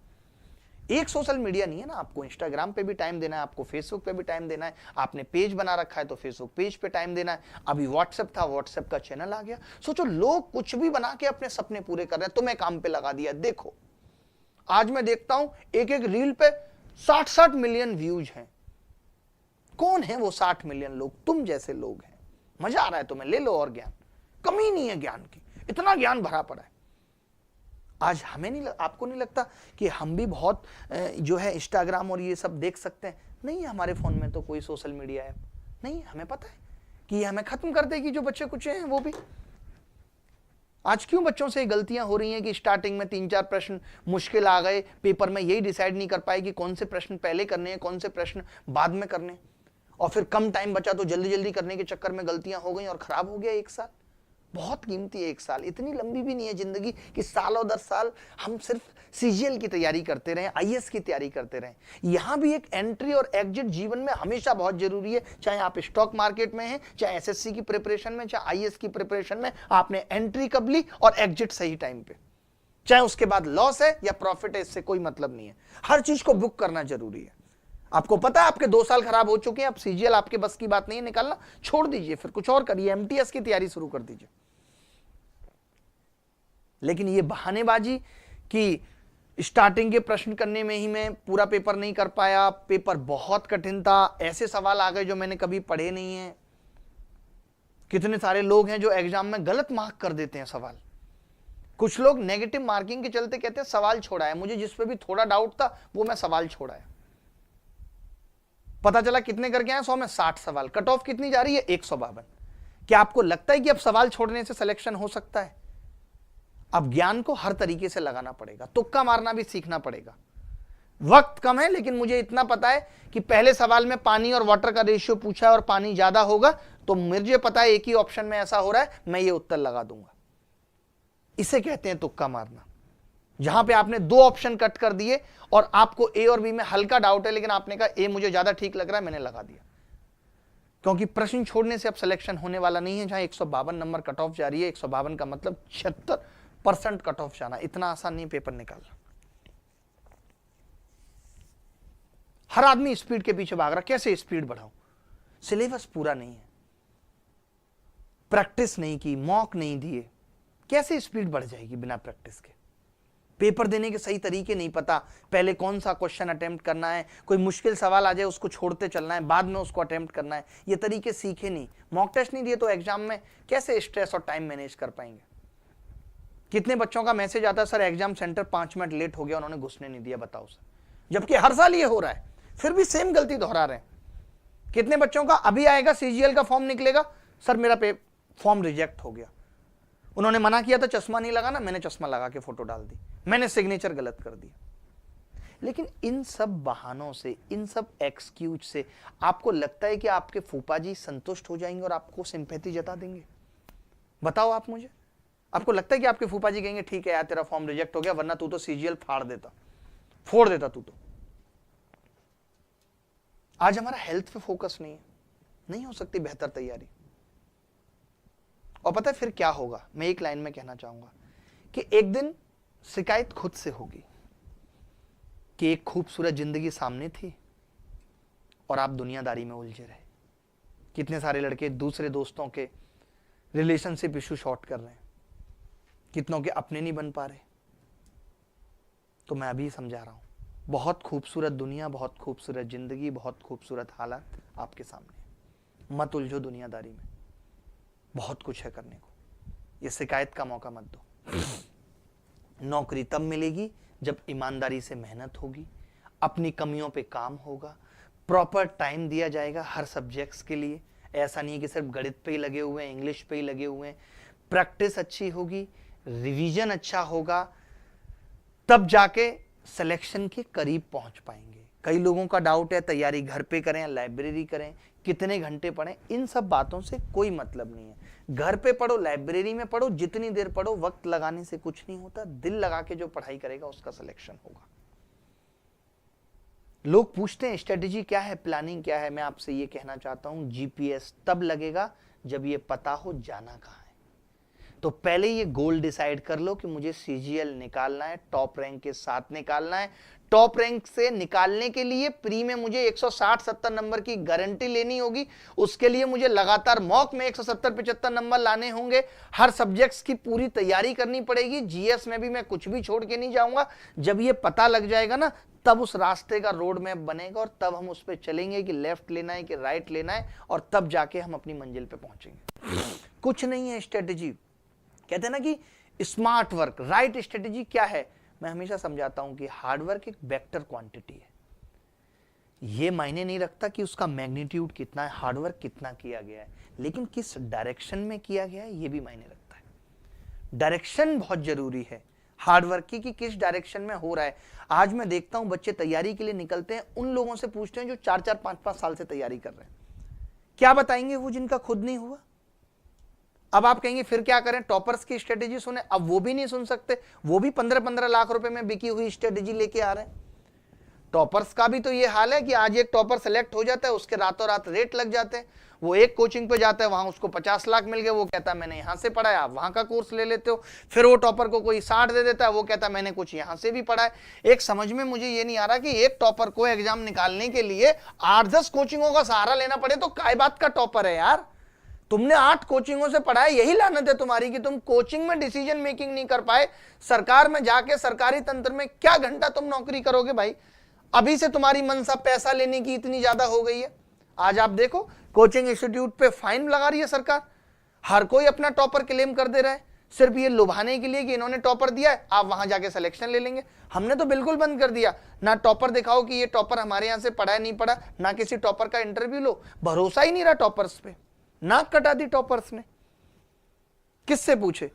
एक सोशल मीडिया नहीं है ना, आपको इंस्टाग्राम पे भी टाइम देना है, आपको फेसबुक पे भी टाइम देना है, आपने पेज बना रखा है तो फेसबुक पेज पे टाइम देना है, अभी व्हाट्सएप था, व्हाट्सएप का चैनल आ गया। सोचो लोग कुछ भी बना के अपने सपने पूरे कर रहे हैं, तुम्हें काम पे लगा दिया। देखो आज मैं देखता हूं एक एक रील पे 60-60 मिलियन व्यूज हैं। कौन है वो 60 मिलियन लोग? तुम जैसे लोग हैं। मजा आ रहा है तुम्हें, ले लो और ज्ञान, कमी नहीं है ज्ञान की, इतना ज्ञान भरा पड़ा है। आज हमें नहीं आपको नहीं लगता कि हम भी बहुत जो है इंस्टाग्राम और ये सब देख सकते हैं? नहीं, हमारे फोन में तो कोई सोशल मीडिया ऐप नहीं, हमें पता है कि ये हमें खत्म कर देगी। जो बच्चे कुछ हैं वो भी। आज क्यों बच्चों से गलतियां हो रही हैं कि स्टार्टिंग में 3-4 प्रश्न मुश्किल आ गए, पेपर में यही डिसाइड नहीं कर पाए कि कौन से प्रश्न पहले करने हैं, कौन से प्रश्न बाद में करने, और फिर कम टाइम बचा तो जल्दी जल्दी करने के चक्कर में गलतियां हो गई और खराब हो गया 1 साल। बहुत कीमती है 1 साल, इतनी लंबी भी नहीं है जिंदगी कि सालों 10 साल हम सिर्फ सीजीएल की तैयारी करते रहे, आईएएस की तैयारी करते रहे। यहां भी एक एंट्री और एग्जिट जीवन में हमेशा बहुत जरूरी है। चाहे आप स्टॉक मार्केट में हैं, चाहे एसएससी की प्रिपरेशन में, चाहे आईएएस की प्रिपरेशन में, आपने एंट्री कब ली और एग्जिट सही टाइम पे, चाहे उसके बाद लॉस है या प्रॉफिट है, इससे कोई मतलब नहीं है। हर चीज को बुक करना जरूरी है। आपको पता है आपके 2 साल खराब हो चुके हैं, अब सीजीएल आपके बस की बात नहीं है निकालना, छोड़ दीजिए, फिर कुछ और करिए, एमटीएस की तैयारी शुरू कर दीजिए। लेकिन ये बहानेबाजी कि स्टार्टिंग के प्रश्न करने में ही मैं पूरा पेपर नहीं कर पाया, पेपर बहुत कठिन था, ऐसे सवाल आ गए जो मैंने कभी पढ़े नहीं है। कितने सारे लोग हैं जो एग्जाम में गलत मार्क कर देते हैं सवाल। कुछ लोग नेगेटिव मार्किंग के चलते कहते हैं सवाल छोड़ा है। मुझे जिस पे भी थोड़ा डाउट था वो मैं सवाल छोड़ा है। पता चला कितने करके आए 100 में 60 सवाल। कट ऑफ कितनी जा रही है 152। क्या आपको लगता है कि अब सवाल छोड़ने से सिलेक्शन हो सकता है? अब ज्ञान को हर तरीके से लगाना पड़ेगा, तुक्का मारना भी सीखना पड़ेगा। वक्त कम है लेकिन मुझे इतना पता है कि पहले सवाल में पानी और वाटर का रेशियो पूछा है और पानी ज्यादा होगा तो मुझे पता है एक ही ऑप्शन में ऐसा हो रहा है, मैं ये उत्तर लगा दूंगा। इसे कहते हैं तुक्का मारना। जहां पे आपने 2 ऑप्शन कट कर दिए और आपको ए और बी में हल्का डाउट है लेकिन आपने कहा ए मुझे ज्यादा ठीक लग रहा है, मैंने लगा दिया। क्योंकि प्रश्न छोड़ने से अब सिलेक्शन होने वाला नहीं है। जहां 152 नंबर कट ऑफ जा रही है, 152 का मतलब 76% कट ऑफ जाना, इतना आसान नहीं पेपर निकालना। हर आदमी स्पीड के पीछे भाग रहा, कैसे स्पीड बढ़ाऊं? सिलेबस पूरा नहीं है, प्रैक्टिस नहीं की, मॉक नहीं दिए, कैसे स्पीड बढ़ जाएगी बिना प्रैक्टिस के? पेपर देने के सही तरीके नहीं पता, पहले कौन सा क्वेश्चन अटेम्प्ट करना है, कोई मुश्किल सवाल आ जाए उसको छोड़ते चलना है, बाद में उसको अटेम्प्ट करना है, ये तरीके सीखे नहीं। मॉक टेस्ट नहीं दिए तो एग्जाम में कैसे स्ट्रेस और टाइम मैनेज कर पाएंगे? कितने बच्चों का मैसेज आता है sir exam centre 5 minute late हो गया, उन्होंने घुसने नहीं दिया, बताओ सर। जबकि हर साल ये हो रहा है, फिर भी सेम गलती दोहरा रहे हैं। कितने बच्चों का अभी आएगा सीजीएल का फॉर्म निकलेगा, सर मेरा फॉर्म रिजेक्ट हो गया, उन्होंने मना किया था चश्मा नहीं लगाना, मैंने चश्मा लगा के फोटो डाल दी, मैंने सिग्नेचर गलत कर दिया। लेकिन इन सब बहानों से, इन सब एक्सक्यूज से आपको लगता है कि आपके फूफा जी संतुष्ट हो जाएंगे और आपको सिंपैथी जता देंगे? बताओ आप मुझे, आपको लगता है कि आपके फूफा जी कहेंगे ठीक है यार तेरा फॉर्म रिजेक्ट हो गया वरना तू तो सीजीएल फोड़ देता तू तो? आज हमारा हेल्थ पे फोकस नहीं हो सकती बेहतर तैयारी। और पता है फिर क्या होगा? मैं एक लाइन में कहना चाहूंगा कि एक दिन शिकायत खुद से होगी कि एक खूबसूरत जिंदगी सामने थी और आप दुनियादारी में उलझे रहे। कितने सारे लड़के दूसरे दोस्तों के रिलेशनशिप इशू शॉर्ट कर रहे हैं, कितनों के अपने नहीं बन पा रहे। तो मैं अभी समझा रहा हूं, बहुत खूबसूरत दुनिया, बहुत खूबसूरत जिंदगी, बहुत खूबसूरत हालात आपके सामने। मत उलझो दुनियादारी में, बहुत कुछ है करने को। ये शिकायत का मौका मत दो। नौकरी तब मिलेगी जब ईमानदारी से मेहनत होगी, अपनी कमियों पे काम होगा, प्रॉपर टाइम दिया जाएगा हर सब्जेक्ट्स के लिए। ऐसा नहीं है कि सिर्फ गणित पे ही लगे हुए हैं, इंग्लिश पे ही लगे हुए हैं। प्रैक्टिस अच्छी होगी, रिवीजन अच्छा होगा, तब जाके सिलेक्शन के करीब पहुंच पाएंगे। कई लोगों का डाउट है तैयारी घर पे करें या लाइब्रेरी करें, कितने घंटे पढ़ें, इन सब बातों से कोई मतलब नहीं है। घर पे पढ़ो, लाइब्रेरी में पढ़ो, जितनी देर पढ़ो, वक्त लगाने से कुछ नहीं होता। दिल लगा के जो पढ़ाई करेगा उसका सिलेक्शन होगा। लोग पूछते हैं स्ट्रेटेजी क्या है, प्लानिंग क्या है। मैं आपसे ये कहना चाहता हूं जीपीएस तब लगेगा जब ये पता हो जाना कहां है। तो पहले ये गोल डिसाइड कर लो कि मुझे सीजीएल निकालना है, टॉप रैंक के साथ निकालना है। टॉप रैंक से निकालने के लिए प्री में मुझे 160-70 नंबर की गारंटी लेनी होगी। उसके लिए मुझे लगातार मॉक में 170-75 नंबर लाने होंगे। हर सब्जेक्ट्स की पूरी तैयारी करनी पड़ेगी। जीएस में भी मैं कुछ भी छोड़ के नहीं जाऊंगा। जब ये पता लग जाएगा ना, तब उस रास्ते का रोड मैप बनेगा और तब हम उस पर चलेंगे कि लेफ्ट लेना है कि राइट लेना है, और तब जाके हम अपनी मंजिल पे पहुंचेंगे। कुछ नहीं है स्ट्रेटेजी। कहते हैं ना कि स्मार्ट वर्क, राइट स्ट्रेटेजी क्या है? मैं हमेशा समझाता हूं कि हार्ड वर्क एक वेक्टर क्वांटिटी है। ये मायने नहीं रखता कि उसका मैग्नीट्यूड कितना है, हार्ड वर्क कितना किया गया है, लेकिन किस डायरेक्शन में किया गया है ये भी मायने रखता है। डायरेक्शन बहुत जरूरी है हार्ड वर्क की, कि किस डायरेक्शन में हो रहा है। आज मैं देखता हूं बच्चे तैयारी के लिए निकलते हैं, उन लोगों से पूछते हैं जो 4-4, 5-5 साल से तैयारी कर रहे हैं। क्या बताएंगे वो जिनका खुद नहीं हुआ? अब आप कहेंगे फिर क्या करें, टॉपर्स की स्ट्रेटेजी सुने। अब वो भी नहीं सुन सकते, वो भी 15-15 लाख रुपए में बिकी हुई स्ट्रेटेजी लेके आ रहे हैं। टॉपर्स का भी तो ये हाल है कि आज एक टॉपर सेलेक्ट हो जाता है, उसके रातों रात रेट लग जाते हैं। वो एक कोचिंग पे जाता है, वहां उसको 50 लाख मिल गए, वो कहता है मैंने यहां से पढ़ा है, आप वहां का कोर्स ले लेते हो। फिर वो टॉपर को कोई 60 दे देता है, वो कहता है मैंने कुछ यहां से भी पढ़ा है। एक समझ में मुझे ये नहीं आ रहा कि एक टॉपर को एग्जाम निकालने के लिए 8-10 कोचिंगों का सहारा लेना पड़े तो काय बात का टॉपर है यार। तुमने 8 कोचिंगों से पढ़ा है, यही लानत है तुम्हारी कि तुम कोचिंग में डिसीजन मेकिंग नहीं कर पाए। सरकार में जाके सरकारी तंत्र में क्या घंटा तुम नौकरी करोगे भाई। अभी से तुम्हारी मनसा पैसा लेने की इतनी ज्यादा हो गई है। आज आप देखो कोचिंग इंस्टीट्यूट पे फाइन लगा रही है सरकार, हर कोई अपना टॉपर क्लेम कर दे रहा है, सिर्फ ये लुभाने के लिए कि इन्होंने टॉपर दिया है, आप वहां जाके सिलेक्शन ले लेंगे। हमने तो बिल्कुल बंद कर दिया, ना टॉपर दिखाओ कि ये टॉपर हमारे यहां से पढ़ा है नहीं पढ़ा, ना किसी टॉपर का इंटरव्यू लो, भरोसा ही नहीं रहा टॉपर्स पे, नाक कटा दी टॉपर्स ने, किससे पूछे।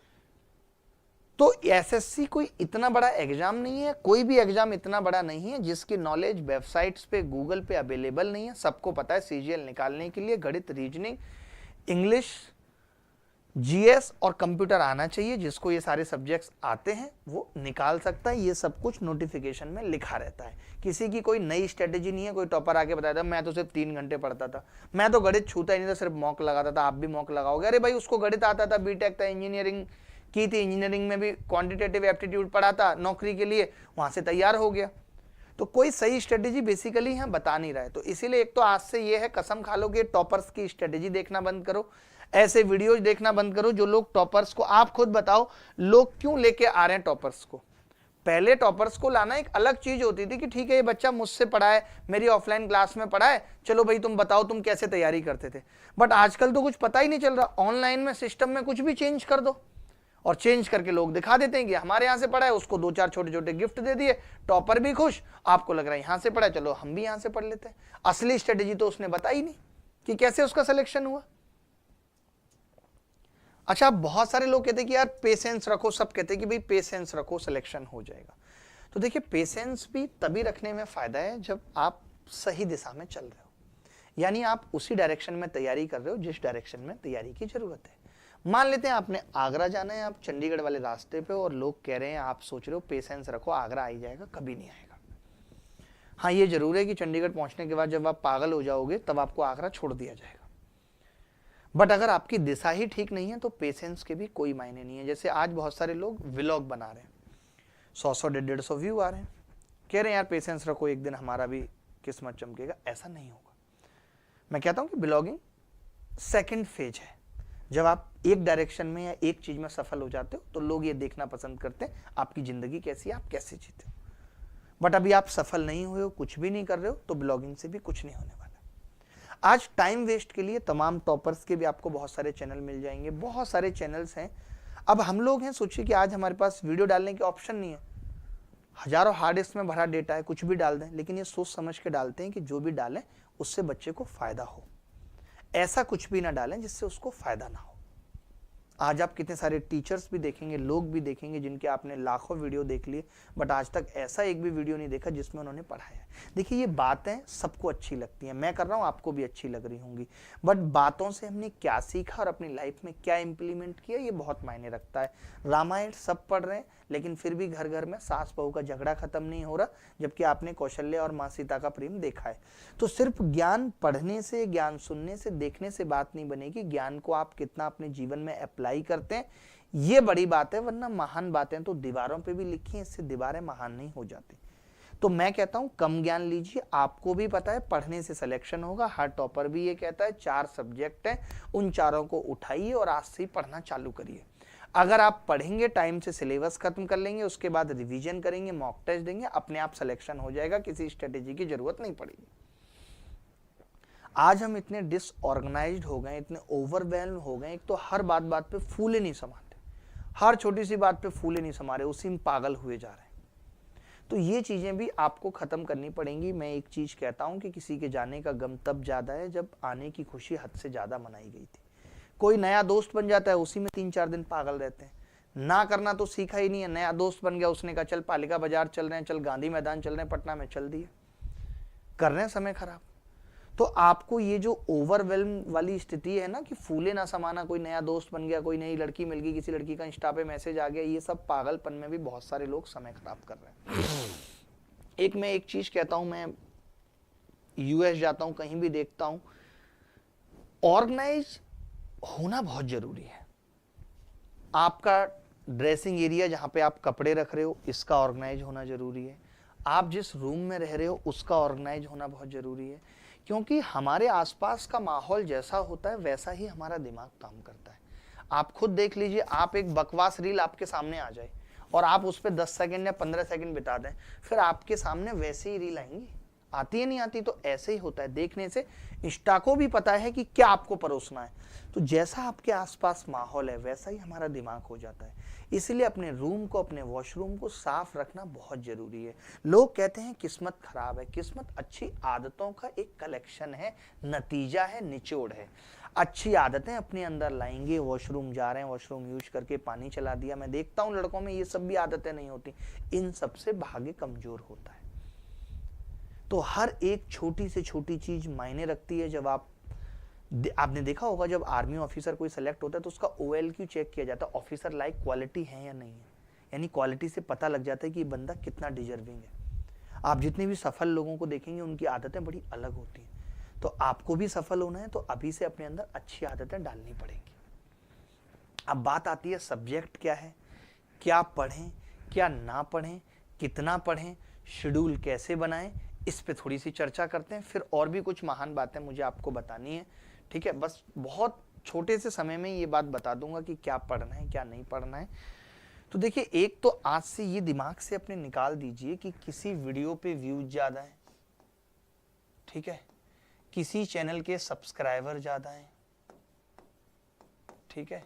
तो एसएससी कोई इतना बड़ा एग्जाम नहीं है, कोई भी एग्जाम इतना बड़ा नहीं है जिसकी नॉलेज वेबसाइट्स पे गूगल पे अवेलेबल नहीं है। सबको पता है सीजीएल निकालने के लिए गणित, रीजनिंग, इंग्लिश, जीएस और कंप्यूटर आना चाहिए। जिसको ये सारे सब्जेक्ट्स आते हैं वो निकाल सकता है। ये सब कुछ नोटिफिकेशन में लिखा रहता है। किसी की कोई नई स्ट्रेटेजी नहीं है। कोई टॉपर आके बताया था मैं तो सिर्फ 3 घंटे पढ़ता था, मैं तो गणित छूता ही नहीं था, सिर्फ मॉक लगाता था, आप भी मॉक लगाओगे। अरे भाई उसको गणित आता था, बीटेक था, इंजीनियरिंग की थी, इंजीनियरिंग में भी क्वांटिटेटिव एप्टीट्यूड पढ़ा था नौकरी के लिए, वहां से तैयार हो गया। तो कोई सही स्ट्रेटेजी बेसिकली यहाँ बता नहीं रहा है। तो इसीलिए एक तो आज से ये है, कसम खा लो कि टॉपर्स की स्ट्रेटेजी देखना बंद करो, ऐसे वीडियोज देखना बंद करो जो लोग टॉपर्स को, आप खुद बताओ लोग क्यों लेके आ रहे हैं टॉपर्स को। पहले टॉपर्स को लाना एक अलग चीज होती थी कि ठीक है ये बच्चा मुझसे पढ़ा है, मेरी ऑफलाइन क्लास में पढ़ा है, चलो भाई तुम बताओ तुम कैसे तैयारी करते थे। बट आजकल तो कुछ पता ही नहीं चल रहा, ऑनलाइन में सिस्टम में कुछ भी चेंज कर दो और चेंज करके लोग दिखा देते हैं कि हमारे यहाँ से पढ़ा है, उसको 2-4 छोटे छोटे गिफ्ट दे दिए, टॉपर भी खुश, आपको लग रहा है यहाँ से पढ़ा है, चलो हम भी यहाँ से पढ़ लेते हैं। असली स्ट्रेटेजी तो उसने बताई नहीं कि कैसे उसका सिलेक्शन हुआ। अच्छा, बहुत सारे लोग कहते हैं कि यार पेशेंस रखो, सब कहते हैं कि भाई पेशेंस रखो सिलेक्शन हो जाएगा। तो देखिए पेशेंस भी तभी रखने में फायदा है जब आप सही दिशा में चल रहे हो, यानी आप उसी डायरेक्शन में तैयारी कर रहे हो जिस डायरेक्शन में तैयारी की जरूरत है। मान लेते हैं आपने आगरा जाना है, आप चंडीगढ़ वाले रास्ते पे, और लोग कह रहे हैं, आप सोच रहे हो पेशेंस रखो आगरा आ ही जाएगा, कभी नहीं आएगा। हाँ ये जरूर है कि चंडीगढ़ पहुंचने के बाद जब आप पागल हो जाओगे तब आपको आगरा छोड़ दिया जाएगा। बट अगर आपकी दिशा ही ठीक नहीं है तो पेशेंस के भी कोई मायने नहीं है। जैसे आज बहुत सारे लोग व्लॉग बना रहे हैं, 100-100, 150-150 व्यू आ रहे हैं, कह रहे हैं यार पेशेंस रखो एक दिन हमारा भी किस्मत चमकेगा। ऐसा नहीं होगा। मैं कहता हूं कि ब्लॉगिंग सेकंड फेज है। जब आप एक डायरेक्शन में या एक चीज में सफल हो जाते हो तो लोग ये देखना पसंद करते हैं आपकी जिंदगी कैसी है, आप कैसे जीते हो। बट अभी आप सफल नहीं हुए हो, कुछ भी नहीं कर रहे हो, तो ब्लॉगिंग से भी कुछ नहीं होने वाला। आज टाइम वेस्ट के लिए तमाम टॉपर्स के भी आपको बहुत सारे चैनल मिल जाएंगे, बहुत सारे चैनल्स हैं। अब हम लोग हैं, सोचिए कि आज हमारे पास वीडियो डालने के ऑप्शन नहीं है, हजारों हार्ड डिस्क में भरा डेटा है, कुछ भी डाल दें, लेकिन ये सोच समझ के डालते हैं कि जो भी डालें उससे बच्चे को फायदा हो। ऐसा कुछ भी ना डालें जिससे उसको फायदा ना हो। आज आप कितने सारे टीचर्स भी देखेंगे, लोग भी देखेंगे जिनके आपने लाखों वीडियो देख लिए, बट आज तक ऐसा एक भी वीडियो नहीं देखा जिसमें उन्होंने पढ़ाया है। देखिए ये बातें सबको अच्छी लगती हैं, मैं कर रहा हूँ आपको भी अच्छी लग रही होंगी, बट बातों से हमने क्या सीखा और अपनी लाइफ में क्या इंप्लीमेंट किया ये बहुत मायने रखता है। रामायण सब पढ़ रहे हैं लेकिन फिर भी घर घर में सास बहू का झगड़ा खत्म नहीं हो रहा, जबकि आपने कौशल्य और माँ सीता का प्रेम देखा है। तो सिर्फ ज्ञान पढ़ने से, ज्ञान सुनने से, देखने से बात नहीं बनेगी, ज्ञान को आप कितना अपने जीवन में अप्लाई करते हैं ये बड़ी बात है। वरना महान बातें तो दीवारों पे भी लिखी हैं, इससे दीवारें महान नहीं हो जाती। तो मैं कहता हूं कम ज्ञान लीजिए, आपको भी पता है पढ़ने से सिलेक्शन होगा, हर टॉपर भी ये कहता है 4 सब्जेक्ट हैं, उन चारों को उठाइए और आज से ही पढ़ना चालू करिए। अगर आप पढ़ेंगे, टाइम से सिलेबस खत्म कर लेंगे, उसके बाद रिवीजन करेंगे, मॉक टेस्ट देंगे, अपने आप सिलेक्शन हो जाएगा, किसी स्ट्रेटेजी की जरूरत नहीं पड़ेगी। आज हम इतने डिसऑर्गेनाइज्ड हो गए, इतने ओवरवेल्म हो गए, एक तो हर बात बात पे फूले नहीं समाते, हर छोटी सी बात पे फूले नहीं समा रहे, उसी में पागल हुए जा रहे हैं। तो ये चीजें भी आपको खत्म करनी पड़ेंगी। मैं एक चीज कहता हूं कि किसी के जाने का गम तब ज्यादा है जब आने की खुशी हद से ज्यादा मनाई गई थी। कोई नया दोस्त बन जाता है, उसी में 3-4 दिन पागल रहते हैं, ना करना तो सीखा ही नहीं है। नया दोस्त बन गया, उसने कहा चल पालिका बाजार चल रहे हैं, चल गांधी मैदान चल रहे हैं, पटना में चल दिए, कर रहे हैं समय खराब। तो आपको ये जो ओवरवेल्म वाली स्थिति है ना कि फूले ना समाना, कोई नया दोस्त बन गया, कोई नई लड़की मिल गई, किसी लड़की का इंस्टा पे मैसेज आ गया, ये सब पागलपन में भी बहुत सारे लोग समय खराब कर रहे हैं। मैं एक चीज कहता हूं, मैं यूएस जाता हूं, कहीं भी देखता हूं, ऑर्गेनाइज होना बहुत जरूरी है। आपका ड्रेसिंग एरिया जहां पे आप कपड़े रख रहे हो, इसका ऑर्गेनाइज होना जरूरी है। आप जिस रूम में रह रहे हो उसका ऑर्गेनाइज होना बहुत जरूरी है, क्योंकि हमारे आसपास का माहौल जैसा होता है वैसा ही हमारा दिमाग काम करता है। आप खुद देख लीजिए, आप एक बकवास रील आपके सामने आ जाए और आप उस पर 10 सेकंड या 15 सेकंड बिता दें, फिर आपके सामने वैसे ही रील आएंगी। आती है नहीं आती, तो ऐसे ही होता है। देखने से इंस्टा को भी पता है कि क्या आपको परोसना है। तो जैसा आपके आसपास माहौल है वैसा ही हमारा दिमाग हो जाता है। इसलिए अपने रूम को, अपने वॉशरूम को साफ रखना बहुत जरूरी है। लोग कहते हैं किस्मत खराब है। किस्मत अच्छी आदतों का एक कलेक्शन है, नतीजा है, निचोड़ है। अच्छी आदतें अपने अंदर लाएंगे। वॉशरूम जा रहे हैं, वॉशरूम यूज करके पानी चला दिया। मैं देखता हूं लड़कों में ये सब भी आदतें नहीं होती, इन सबसे भाग्य कमजोर होता है। तो हर एक छोटी से छोटी चीज मायने रखती है। जब आपने देखा होगा, जब आर्मी ऑफिसर कोई सेलेक्ट होता है तो उसका OLQ चेक किया जाता है, ऑफिसर लाइक क्वालिटी है या नहीं है। यानी क्वालिटी से पता लग जाता है कि ये बंदा कितना डिजर्विंग है। आप जितने भी सफल लोगों को देखेंगे उनकी आदतें बड़ी अलग होती हैं। तो आपको भी सफल होना है तो अभी से अपने अंदर अच्छी आदतें डालनी पड़ेंगी। अब बात आती है सब्जेक्ट क्या है, क्या पढ़ें, क्या ना पढ़ें, कितना पढ़ें, शेड्यूल कैसे बनाएं, इस पे थोड़ी सी चर्चा करते हैं। फिर और भी कुछ महान बातें मुझे आपको बतानी है, ठीक है। बस बहुत छोटे से समय में ये बात बता दूंगा कि क्या पढ़ना है, क्या नहीं पढ़ना है। तो देखिए, एक तो आज से ये दिमाग से अपने निकाल दीजिए कि किसी वीडियो पे व्यूज ज्यादा है, ठीक है, किसी चैनल के सब्सक्राइबर ज्यादा हैं, ठीक है,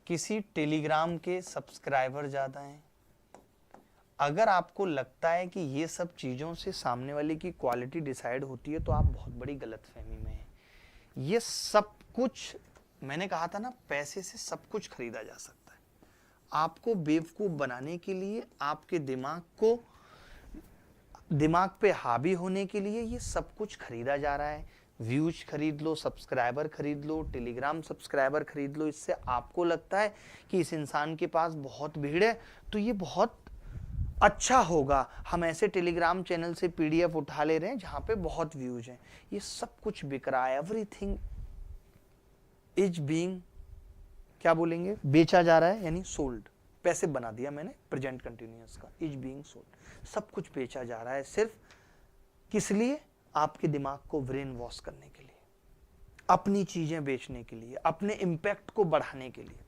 किसी टेलीग्राम के सब्सक्राइबर ज्यादा हैं। अगर आपको लगता है कि ये सब चीजों से सामने वाले की क्वालिटी डिसाइड होती है तो आप बहुत बड़ी गलतफहमी में हैं। ये सब कुछ, मैंने कहा था ना, पैसे से सब कुछ खरीदा जा सकता है। आपको बेवकूफ बनाने के लिए, आपके दिमाग पे हावी होने के लिए ये सब कुछ खरीदा जा रहा है। व्यूज खरीद लो, सब्सक्राइबर खरीद लो, टेलीग्राम सब्सक्राइबर खरीद लो। इससे आपको लगता है कि इस इंसान के पास बहुत भीड़ है तो ये बहुत अच्छा होगा, हम ऐसे टेलीग्राम चैनल से PDF उठा ले रहे हैं जहां पे बहुत व्यूज हैं। ये सब कुछ बिक रहा है। एवरीथिंग इज बीइंग, क्या बोलेंगे, बेचा जा रहा है, यानी सोल्ड। पैसे बना दिया मैंने प्रेजेंट कंटिन्यूअस का, इज बीइंग सोल्ड। सब कुछ बेचा जा रहा है, सिर्फ किस लिए? आपके दिमाग को ब्रेन वॉश करने के लिए, अपनी चीजें बेचने के लिए, अपने इंपैक्ट को बढ़ाने के लिए।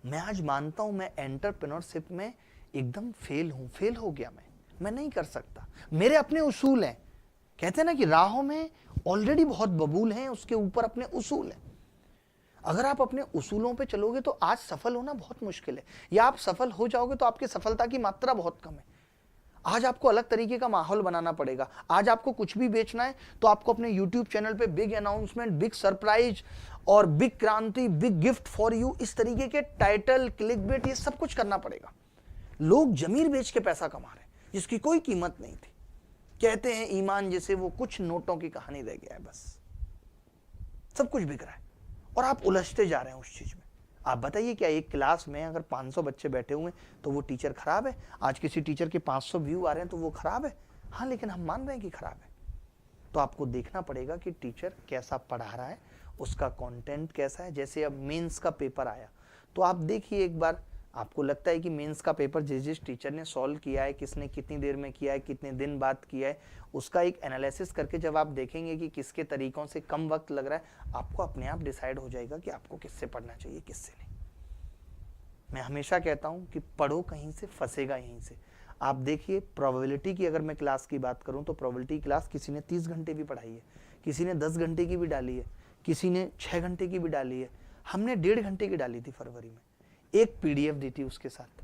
मैं आज मानता हूं मैं एंटरप्रेन्योरशिप में एकदम फेल हो गया। मैं नहीं कर सकता। मेरे अपने उसूल हैं। कहते हैं ना कि राहों में ऑलरेडी बहुत बबूल हैं, उसके ऊपर अपने उसूल हैं। अगर आप अपने उसूलों पे चलोगे तो आज सफल होना बहुत मुश्किल है, या आप सफल हो जाओगे तो आपकी सफलता की मात्रा बहुत कम है। आज आपको अलग तरीके का माहौल बनाना पड़ेगा। आज आपको कुछ भी बेचना है तो आपको अपने YouTube चैनल पे बिग अनाउंसमेंट, बिग सरप्राइज और बिग क्रांति, बिग गिफ्ट फॉर यू, इस तरीके के टाइटल, क्लिकबेट, ये सब कुछ करना पड़ेगा। लोग जमीर बेच के पैसा कमा रहे हैं जिसकी कोई कीमत नहीं थी। कहते हैं ईमान जैसे वो कुछ नोटों की कहानी रह गया है, बस सब कुछ बिक रहा है और आप उलझते जा रहे हैं उस चीज में। आप बताइए, क्या एक क्लास में अगर 500 बच्चे बैठे हुए हैं तो वो टीचर खराब है? आज किसी टीचर के 500 व्यू आ रहे हैं तो वो खराब है? हाँ, लेकिन हम मान रहे हैं कि खराब है। तो आपको देखना पड़ेगा कि टीचर कैसा पढ़ा रहा है, उसका कंटेंट कैसा है। जैसे अब मेंस का पेपर आया तो आप देखिए एक बार, आपको लगता है कि मेंस का पेपर जिस टीचर ने सॉल्व किया है, किसने कितनी देर में किया है, कितने दिन बाद किया है, उसका एक एनालिसिस करके जब आप देखेंगे कि किसके तरीकों से कम वक्त लग रहा है, आपको अपने आप डिसाइड हो जाएगा कि आपको किससे पढ़ना चाहिए, किससे नहीं। मैं हमेशा कहता हूं कि पढ़ो कहीं से, फंसेगा यहीं से। आप देखिए, प्रोबेबिलिटी की अगर मैं क्लास की बात करूं तो प्रोबेबिलिटी क्लास किसी ने 30 घंटे भी पढ़ाई है, किसी ने 10 घंटे की भी डाली है, किसी ने 6 घंटे की भी डाली है। हमने 1.5 घंटे की डाली थी फरवरी में। एक PDF दी थी, उसके साथ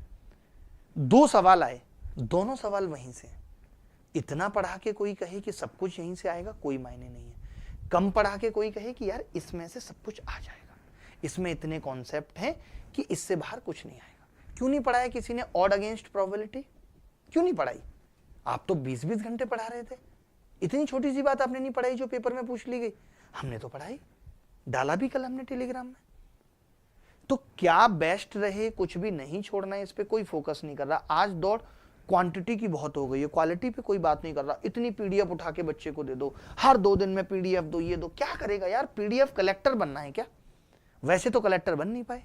2 सवाल आए, दोनों सवाल वहीं से। इतना पढ़ा के कोई कहे कि सब कुछ यहीं से आएगा, कोई मायने नहीं है। कम पढ़ा के कोई कहे कि यार इसमें से सब कुछ आ जाएगा, इसमें इतने कॉन्सेप्ट हैं कि इससे बाहर कुछ नहीं आएगा। क्यों नहीं पढ़ाया किसी ने ऑड अगेंस्ट प्रोबेबिलिटी? क्यों नहीं पढ़ाई? आप तो 20-20 घंटे पढ़ा रहे थे। इतनी छोटी सी बात आपने नहीं पढ़ाई जो पेपर में पूछ ली गई? हमने तो पढ़ाई, डाला भी कल हमने टेलीग्राम में। तो क्या बेस्ट रहे, कुछ भी नहीं छोड़ना है, इस पे कोई फोकस नहीं कर रहा। आज दौड़ क्वांटिटी की बहुत हो गई है, क्वालिटी पे कोई बात नहीं कर रहा। इतनी PDF उठा के बच्चे को दे दो, हर 2 दिन में PDF दो, ये दो। क्या करेगा यार? PDF कलेक्टर बनना है क्या? वैसे तो कलेक्टर बन नहीं पाए।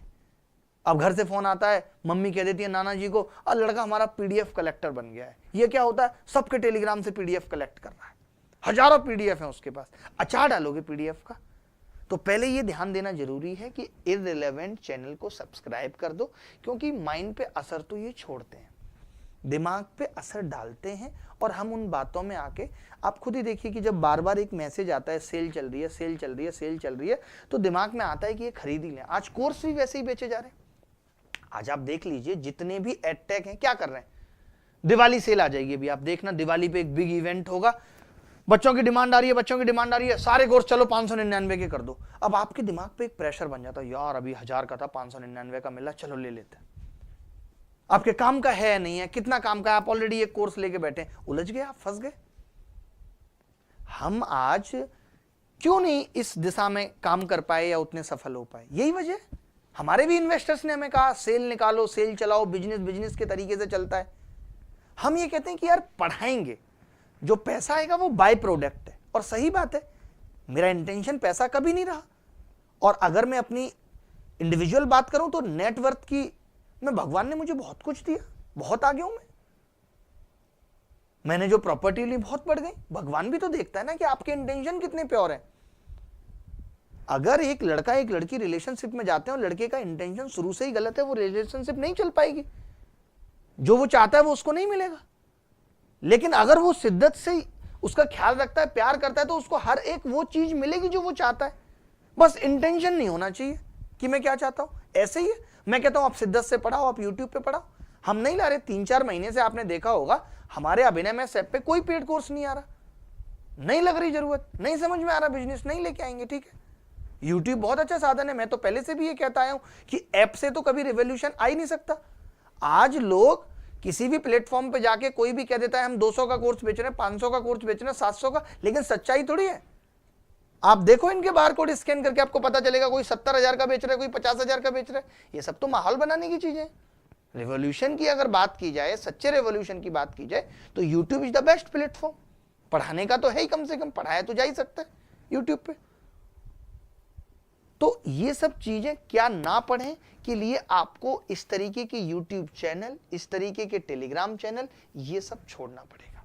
अब घर से फोन आता है, मम्मी कह देती है नाना जी को, और लड़का हमारा PDF कलेक्टर बन गया है। ये क्या होता है? सबके टेलीग्राम से PDF कलेक्ट कर रहा है, हजारों पीडीएफ है उसके पास, अचार डालोगे पीडीएफ का। तो पहले ये ध्यान देना जरूरी है कि इररिलेवेंट चैनल को सब्सक्राइब कर दो, क्योंकि माइंड पे असर तो ये छोड़ते हैं, दिमाग पे असर डालते हैं। और हम उन बातों में आके, आप खुद ही देखिए कि जब बार बार एक मैसेज आता है सेल चल रही है, सेल चल रही है, सेल चल रही है, तो दिमाग में आता है कि ये खरीद ही लें। आज कोर्स भी वैसे ही बेचे जा रहे हैं। आज आप देख लीजिए जितने भी एडटेक हैं क्या कर रहे हैं, दिवाली सेल आ जाएगी अभी, आप देखना दिवाली पे एक बिग इवेंट होगा, बच्चों की डिमांड आ रही है, बच्चों की डिमांड आ रही है, सारे कोर्स चलो 599 के कर दो। अब आपके दिमाग पे एक प्रेशर बन जाता है, यार अभी 1000 का था, 599 का मिला, चलो ले लेते हैं। आपके काम का है नहीं है, कितना काम का है, आप ऑलरेडी एक कोर्स लेके बैठे, उलझ गए, आप फंस गए। हम आज क्यों नहीं इस दिशा में काम कर पाए या उतने सफल हो पाए, यही वजह। हमारे भी इन्वेस्टर्स ने हमें कहा सेल निकालो, सेल चलाओ, बिजनेस बिजनेस के तरीके से चलता है। हम ये कहते हैं कि यार पढ़ाएंगे, जो पैसा आएगा वो बाय प्रोडक्ट है। और सही बात है, मेरा इंटेंशन पैसा कभी नहीं रहा। और अगर मैं अपनी इंडिविजुअल बात करूं तो नेटवर्थ की में भगवान ने मुझे बहुत कुछ दिया, बहुत आगे हूं मैंने जो प्रॉपर्टी ली बहुत बढ़ गई। भगवान भी तो देखता है ना कि आपके इंटेंशन कितने प्योर है। अगर एक लड़का एक लड़की रिलेशनशिप में जाते हैं और लड़के का इंटेंशन शुरू से ही गलत है, वो रिलेशनशिप नहीं चल पाएगी, जो वो चाहता है वो उसको नहीं मिलेगा। लेकिन अगर वो शिद्दत से उसका ख्याल रखता है, प्यार करता है, तो उसको हर एक वो चीज मिलेगी जो वो चाहता है। बस इंटेंशन नहीं होना चाहिए कि मैं क्या चाहता हूं। ऐसे ही है, मैं कहता हूं आप शिद्दत से पढ़ाओ, आप यूट्यूब पे पढ़ाओ। हम नहीं ला रहे, 3-4 महीने से आपने देखा होगा हमारे अभिनय में ऐप पे कोई पेड कोर्स नहीं आ रहा, नहीं लग रही जरूरत, नहीं समझ में आ रहा बिजनेस, नहीं लेके आएंगे, ठीक है। यूट्यूब बहुत अच्छा साधन है, मैं तो पहले से भी ये कहता आया हूं कि ऐप से तो कभी रिवॉल्यूशन आ ही नहीं सकता। आज लोग किसी भी प्लेटफॉर्म पे जाके कोई भी कह देता है हम 200 का कोर्स बेच रहे हैं, 500 का कोर्स बेच रहे हैं, 700 का, लेकिन सच्चाई थोड़ी है। आप देखो इनके बारकोड स्कैन करके आपको पता चलेगा कोई 70,000 का बेच रहा है, कोई 50,000 का बेच रहा है। ये सब तो माहौल बनाने की चीजें। रिवॉल्यूशन की अगर बात की जाए, सच्चे रिवॉल्यूशन की बात की जाए, तो YouTube is the best platform. पढ़ाने का तो है ही, कम से कम पढ़ाया तो जा ही सकता है यूट्यूब पे। तो ये सब चीजें क्या ना पढ़ें के लिए आपको इस तरीके के यूट्यूब चैनल, इस तरीके के टेलीग्राम चैनल, ये सब छोड़ना पड़ेगा।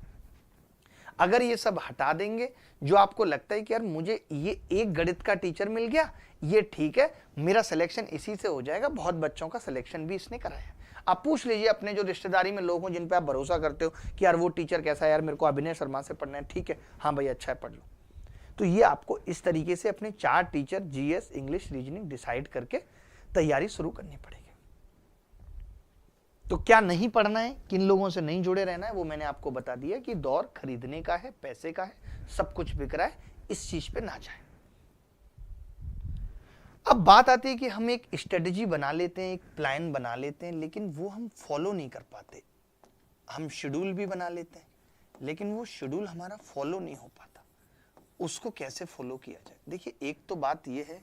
अगर ये सब हटा देंगे, जो आपको लगता है कि यार मुझे ये एक गणित का टीचर मिल गया, ये ठीक है, मेरा सिलेक्शन इसी से हो जाएगा, बहुत बच्चों का सिलेक्शन भी इसने कराया। आप पूछ लीजिए अपने जो रिश्तेदारी में लोग हों जिन पे आप भरोसा करते हो कि यार वो टीचर कैसा है, यार मेरे को अभिनय शर्मा से पढ़ना है, ठीक है, हाँ भाई अच्छा है, पढ़ लो। तो ये आपको इस तरीके से अपने 4 teacher GS, English, reasoning decide करके तैयारी शुरू करनी पड़ेगी। तो क्या नहीं पढ़ना है, किन लोगों से नहीं जुड़े रहना है, वो मैंने आपको बता दिया कि दौर खरीदने का है, पैसे का है, सब कुछ बिक रहा है, इस चीज पे ना जाए। अब बात आती है कि हम एक स्ट्रेटजी बना लेते हैं, एक प्लान बना लेते हैं, लेकिन वो हम फॉलो नहीं कर पाते। हम शेड्यूल भी बना लेते हैं, लेकिन वो शेड्यूल हमारा फॉलो नहीं हो पाता। उसको कैसे फॉलो किया जाए? देखिए, एक तो बात यह है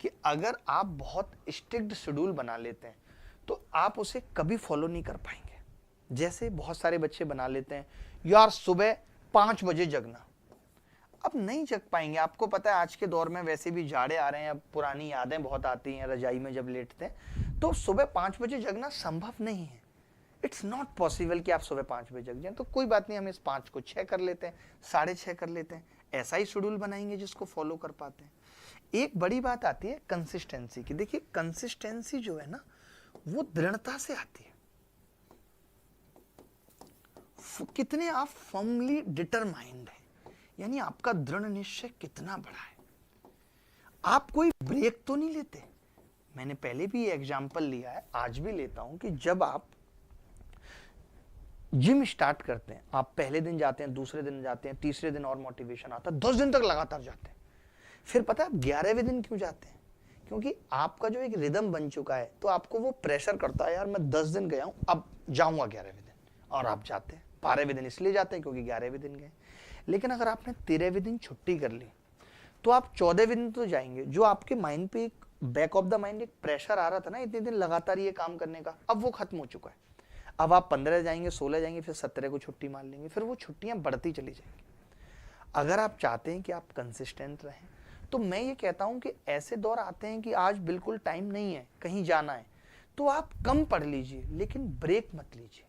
कि अगर आप बहुत स्ट्रिक्ट शेड्यूल बना लेते हैं तो आप उसे कभी फॉलो नहीं कर पाएंगे। जैसे बहुत सारे बच्चे बना लेते हैं, यार सुबह 5 बजे जगना, अब नहीं जग पाएंगे। आपको पता है आज के दौर में वैसे भी जाड़े आ रहे हैं, अब पुरानी यादें बहुत आती हैं रजाई में जब लेटते हैं, तो सुबह 5 बजे जगना संभव नहीं है। इट्स नॉट पॉसिबल कि आप सुबह 5 बजे जग जाएं। तो कोई बात नहीं, हम इस 5 को 6 कर लेते हैं, 6:30 कर लेते हैं। ऐसा ही शेड्यूल बनाएंगे जिसको फॉलो कर पाते हैं। एक बड़ी बात आती है कंसिस्टेंसी की। देखिए, कंसिस्टेंसी जो है ना, वो दृढ़ता से आती है। कितने आप फर्मली डिटरमाइंड हैं, यानी आपका दृढ़ निश्चय कितना बड़ा है। आप कोई ब्रेक तो नहीं लेते। मैंने पहले भी ये एग्जाम्पल लिया है, आज भी लेता हूं कि जब आप जिम स्टार्ट करते हैं, आप पहले दिन जाते हैं, दूसरे दिन जाते हैं, तीसरे दिन और मोटिवेशन आता है, 10 दिन तक लगातार जाते हैं। फिर पता है आप 11वें दिन क्यों जाते हैं? क्योंकि आपका जो एक रिदम बन चुका है, तो आपको वो प्रेशर करता है, यार मैं 10 दिन गया हूं, अब जाऊंगा 11वें दिन, और आप जाते हैं। 12वें दिन इसलिए जाते हैं क्योंकि 11वें दिन गए। लेकिन अगर आपने 13वें दिन छुट्टी कर ली, तो आप 14वें दिन तो जाएंगे। जो आपके माइंड पे एक बैक ऑफ द माइंड एक प्रेशर आ रहा था ना इतने दिन लगातार ये काम करने का, अब वो खत्म हो चुका है। अब आप 15 जाएंगे, 16 जाएंगे, फिर 17 को छुट्टी मार लेंगे, फिर वो छुट्टियां बढ़ती चली जाएंगी। अगर आप चाहते हैं कि आप कंसिस्टेंट रहें, तो मैं ये कहता हूं कि ऐसे दौर आते हैं कि आज बिल्कुल टाइम नहीं है, कहीं जाना है, तो आप कम पढ़ लीजिए, लेकिन ब्रेक मत लीजिए।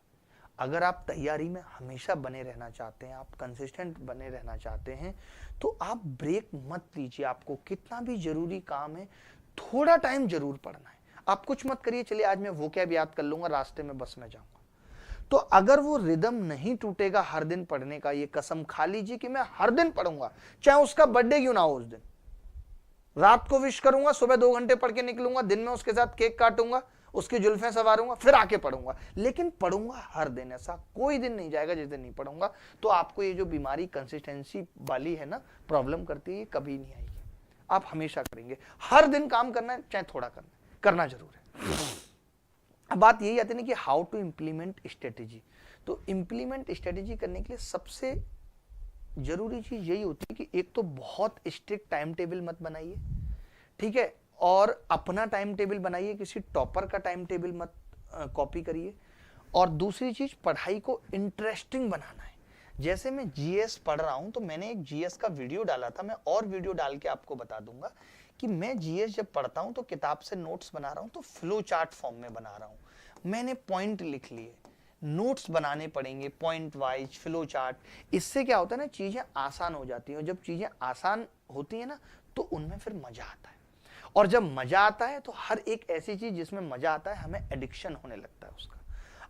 अगर आप तैयारी में हमेशा बने रहना चाहते हैं, आप कंसिस्टेंट बने रहना चाहते हैं, तो आप ब्रेक मत लीजिए। आपको कितना भी जरूरी काम है, थोड़ा टाइम जरूर पढ़ना है। आप कुछ मत करिए, चलिए आज मैं वो क्या याद कर लूंगा, रास्ते में बस में जाऊंगा। तो अगर वो रिदम नहीं टूटेगा हर दिन पढ़ने का, ये कसम खा लीजिए कि मैं हर दिन पढ़ूंगा, चाहे उसका बर्थडे क्यों ना हो। उस दिन रात को विश करूंगा, सुबह 2 घंटे पढ़ के निकलूंगा, दिन में उसके साथ केक काटूंगा, उसकी जुल्फें सवारूंगा, फिर आके पढ़ूंगा, लेकिन पढ़ूंगा हर दिन। ऐसा कोई दिन नहीं जाएगा जिस दिन नहीं पढ़ूंगा। तो आपको ये जो बीमारी कंसिस्टेंसी वाली है ना, प्रॉब्लम करती है, ये कभी नहीं आएगी। आप हमेशा करेंगे, हर दिन काम करना है, चाहे थोड़ा करना जरूर है। अब बात यही आती है ना कि हाउ टू इंप्लीमेंट स्ट्रेटेजी। तो इंप्लीमेंट स्ट्रेटेजी करने के लिए सबसे जरूरी चीज यही होती है कि एक तो बहुत स्ट्रिक्ट टाइम टेबल मत बनाइए, ठीक है, और अपना टाइम टेबल बनाइए, किसी टॉपर का टाइम टेबल मत कॉपी करिए। और दूसरी चीज, पढ़ाई को इंटरेस्टिंग बनाना है। जैसे मैं जीएस पढ़ रहा हूं, तो मैंने एक जीएस का वीडियो डाला था, मैं और वीडियो डाल के आपको बता दूंगा कि मैं जीएस जब पढ़ता हूं तो किताब से नोट्स बना रहा हूं तो फ्लो चार्ट फॉर्म में बना रहा हूं। मैंने पॉइंट लिख लिए, नोट्स बनाने पड़ेंगे पॉइंट वाइज, फ्लो चार्ट। इससे क्या होता है ना, चीजें आसान हो जाती हैं, और जब चीजें आसान होती है ना, तो उनमें फिर मजा आता है। और जब मजा आता है तो हर एक ऐसी चीज जिसमें मजा आता है, हमें एडिक्शन होने लगता है उसका।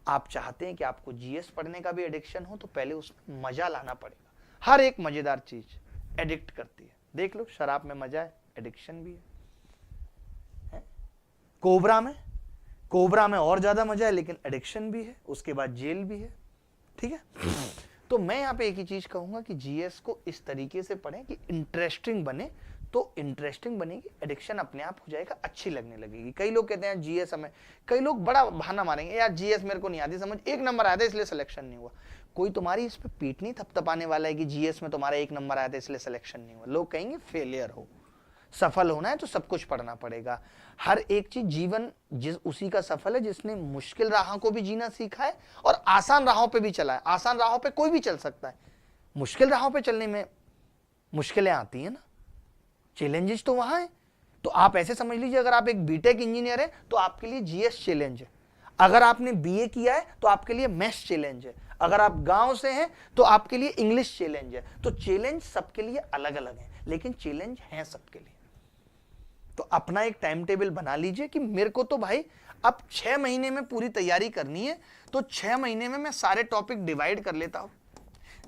आप चाहते हैं कि आपको जीएस पढ़ने का भी एडिक्शन हो, तो पहले उसमें मजा लाना पड़ेगा। हर एक मजेदार चीज एडिक्ट करती है। देख लो, शराब में मजा है, एडिक्शन भी है। कोबरा में और ज्यादा मजा है, लेकिन एडिक्शन भी है। उसके बाद जेल भी है, ठीक है। तो मैं यहाँ पे एक ही चीज कहूंगा कि जीएस को इस तरीके से पढ़ें कि इंटरेस्टिंग बने। तो इंटरेस्टिंग बनेगी, एडिक्शन अपने आप हो जाएगा, अच्छी लगने लगेगी। कई लोग कहते हैं जीएस हमें, कई लोग बड़ा बहाना मारेंगे, यार जीएस मेरे को नहीं आती समझ, 1 नंबर आया था इसलिए सिलेक्शन नहीं हुआ। कोई तुम्हारी इस पे पीठ नहीं थपथपाने वाला है कि जीएस में तुम्हारा 1 नंबर आया था इसलिए सिलेक्शन नहीं हुआ। लोग कहेंगे फेलियर हो। सफल होना है तो सब कुछ पढ़ना पड़ेगा। हर एक चीज, जीवन जिस उसी का सफल है जिसने मुश्किल राहों को भी जीना सीखा है और आसान राहों पे भी चला है। आसान राहों पे कोई भी चल सकता है, मुश्किल राहों पे चलने में मुश्किलें आती है ना, चैलेंजेस तो वहां है। तो आप ऐसे समझ लीजिए, अगर आप एक बीटेक इंजीनियर है तो आपके लिए जीएस चैलेंज है। अगर आपने बीए किया है तो आपके लिए मैथ्स चैलेंज है। अगर आप गांव से हैं तो आपके लिए इंग्लिश चैलेंज है। तो चैलेंज सबके लिए अलग अलग है, लेकिन चैलेंज है सबके लिए। तो अपना एक टाइम टेबल बना लीजिए कि मेरे को तो भाई अब 6 महीने में पूरी तैयारी करनी है, तो 6 महीने में मैं सारे टॉपिक डिवाइड कर लेता हूं।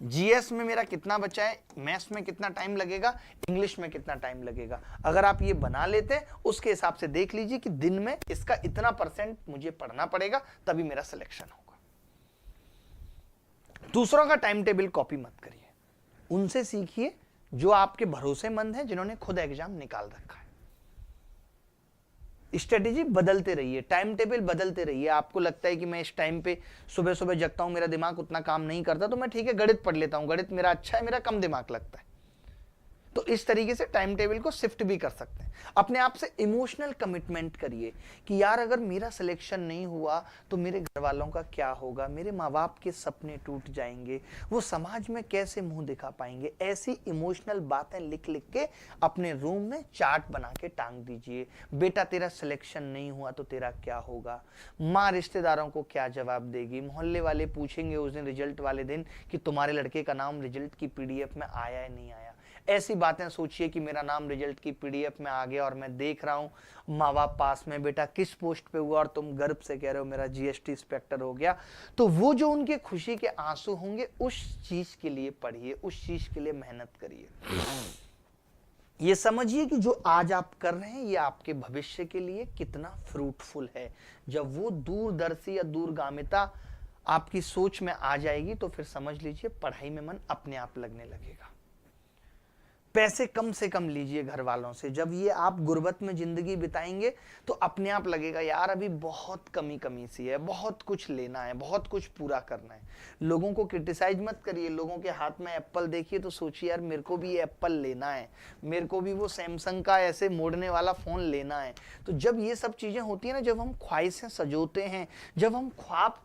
जीएस में मेरा कितना बचा है, मैथ्स में कितना टाइम लगेगा, इंग्लिश में कितना टाइम लगेगा। अगर आप ये बना लेते हैं, उसके हिसाब से देख लीजिए कि दिन में इसका इतना % मुझे पढ़ना पड़ेगा, तभी मेरा सिलेक्शन होगा। दूसरों का टाइम टेबल कॉपी मत करिए, उनसे सीखिए जो आपके भरोसेमंद हैं, जिन्होंने खुद एग्जाम निकाल रखा है। स्ट्रेटेजी बदलते रहिए, टाइम टेबल बदलते रहिए। आपको लगता है कि मैं इस टाइम पे सुबह सुबह जगता हूं, मेरा दिमाग उतना काम नहीं करता, तो मैं ठीक है गणित पढ़ लेता हूं, गणित मेरा अच्छा है, मेरा कम दिमाग लगता है। तो इस तरीके से टाइम टेबल को शिफ्ट भी कर सकते हैं। अपने आप से इमोशनल कमिटमेंट करिए कि यार अगर मेरा सिलेक्शन नहीं हुआ तो मेरे घर वालों का क्या होगा, मेरे माँ बाप के सपने टूट जाएंगे, वो समाज में कैसे मुंह दिखा पाएंगे। ऐसी इमोशनल बातें लिख लिख के अपने रूम में चार्ट बना के टांग दीजिए। बेटा तेरा सिलेक्शन नहीं हुआ तो तेरा क्या होगा, माँ रिश्तेदारों को क्या जवाब देगी, मोहल्ले वाले पूछेंगे उस दिन रिजल्ट वाले दिन कि तुम्हारे लड़के का नाम रिजल्ट की पीडीएफ में आया है नहीं आया। ऐसी बातें सोचिए कि मेरा नाम रिजल्ट की पीडीएफ में आ गया और मैं देख रहा हूं माँ बाप पास में, बेटा किस पोस्ट पे हुआ, और तुम गर्व से कह रहे हो मेरा जीएसटी इंस्पेक्टर हो गया। तो वो जो उनके खुशी के आंसू होंगे, उस चीज के लिए पढ़िए, उस चीज के लिए मेहनत करिए। ये समझिए कि जो आज आप कर रहे हैं ये आपके भविष्य के लिए कितना फ्रूटफुल है। जब वो दूरदर्शी या दूरगामिता आपकी सोच में आ जाएगी तो फिर समझ लीजिए पढ़ाई में मन अपने आप लगने लगेगा। पैसे कम से कम लीजिए घर वालों से। जब ये आप गुर्बत में जिंदगी बिताएंगे तो अपने आप लगेगा यार अभी बहुत कमी सी है, बहुत कुछ लेना है, बहुत कुछ पूरा करना है। लोगों को क्रिटिसाइज मत करिए। लोगों के हाथ में एप्पल देखिए तो सोचिए यार मेरे को भी ये एप्पल लेना है, मेरे को भी वो सैमसंग का ऐसे मोड़ने वाला फोन लेना है। तो जब ये सब चीजें होती है ना, जब हम ख्वाहिशें सजोते हैं, जब हम ख्वाब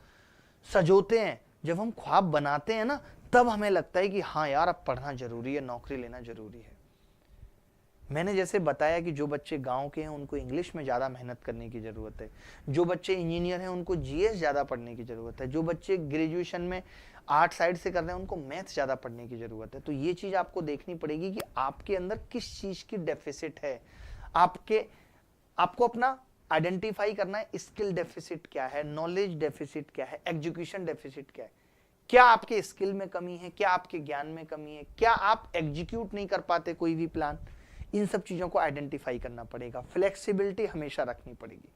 सजोते हैं, जब हम ख्वाब बनाते हैं ना, तब हमें लगता है कि हाँ यार अब पढ़ना जरूरी है, नौकरी लेना जरूरी है। मैंने जैसे बताया कि जो बच्चे गांव के हैं उनको इंग्लिश में ज़्यादा मेहनत करने की ज़रूरत है, जो बच्चे इंजीनियर हैं उनको जीएस ज़्यादा पढ़ने की ज़रूरत है, जो बच्चे ग्रेजुएशन में आर्ट साइड से कर रहे हैं उनको मैथ ज़्यादा पढ़ने की ज़रूरत है। तो ये चीज़ आपको देखनी पड़ेगी कि आपके अंदर किस चीज़ की डेफिसिट है। आपको अपना आइडेंटिफाई करना है, स्किल डेफिसिट क्या है, नॉलेज डेफिसिट क्या है, एजुकेशन डेफिसिट क्या है। क्या आपके स्किल में कमी है, क्या आपके ज्ञान में कमी है, क्या आप एग्जीक्यूट नहीं कर पाते कोई भी प्लान। इन सब चीजों को आइडेंटिफाई करना पड़ेगा। फ्लेक्सिबिलिटी हमेशा रखनी पड़ेगी।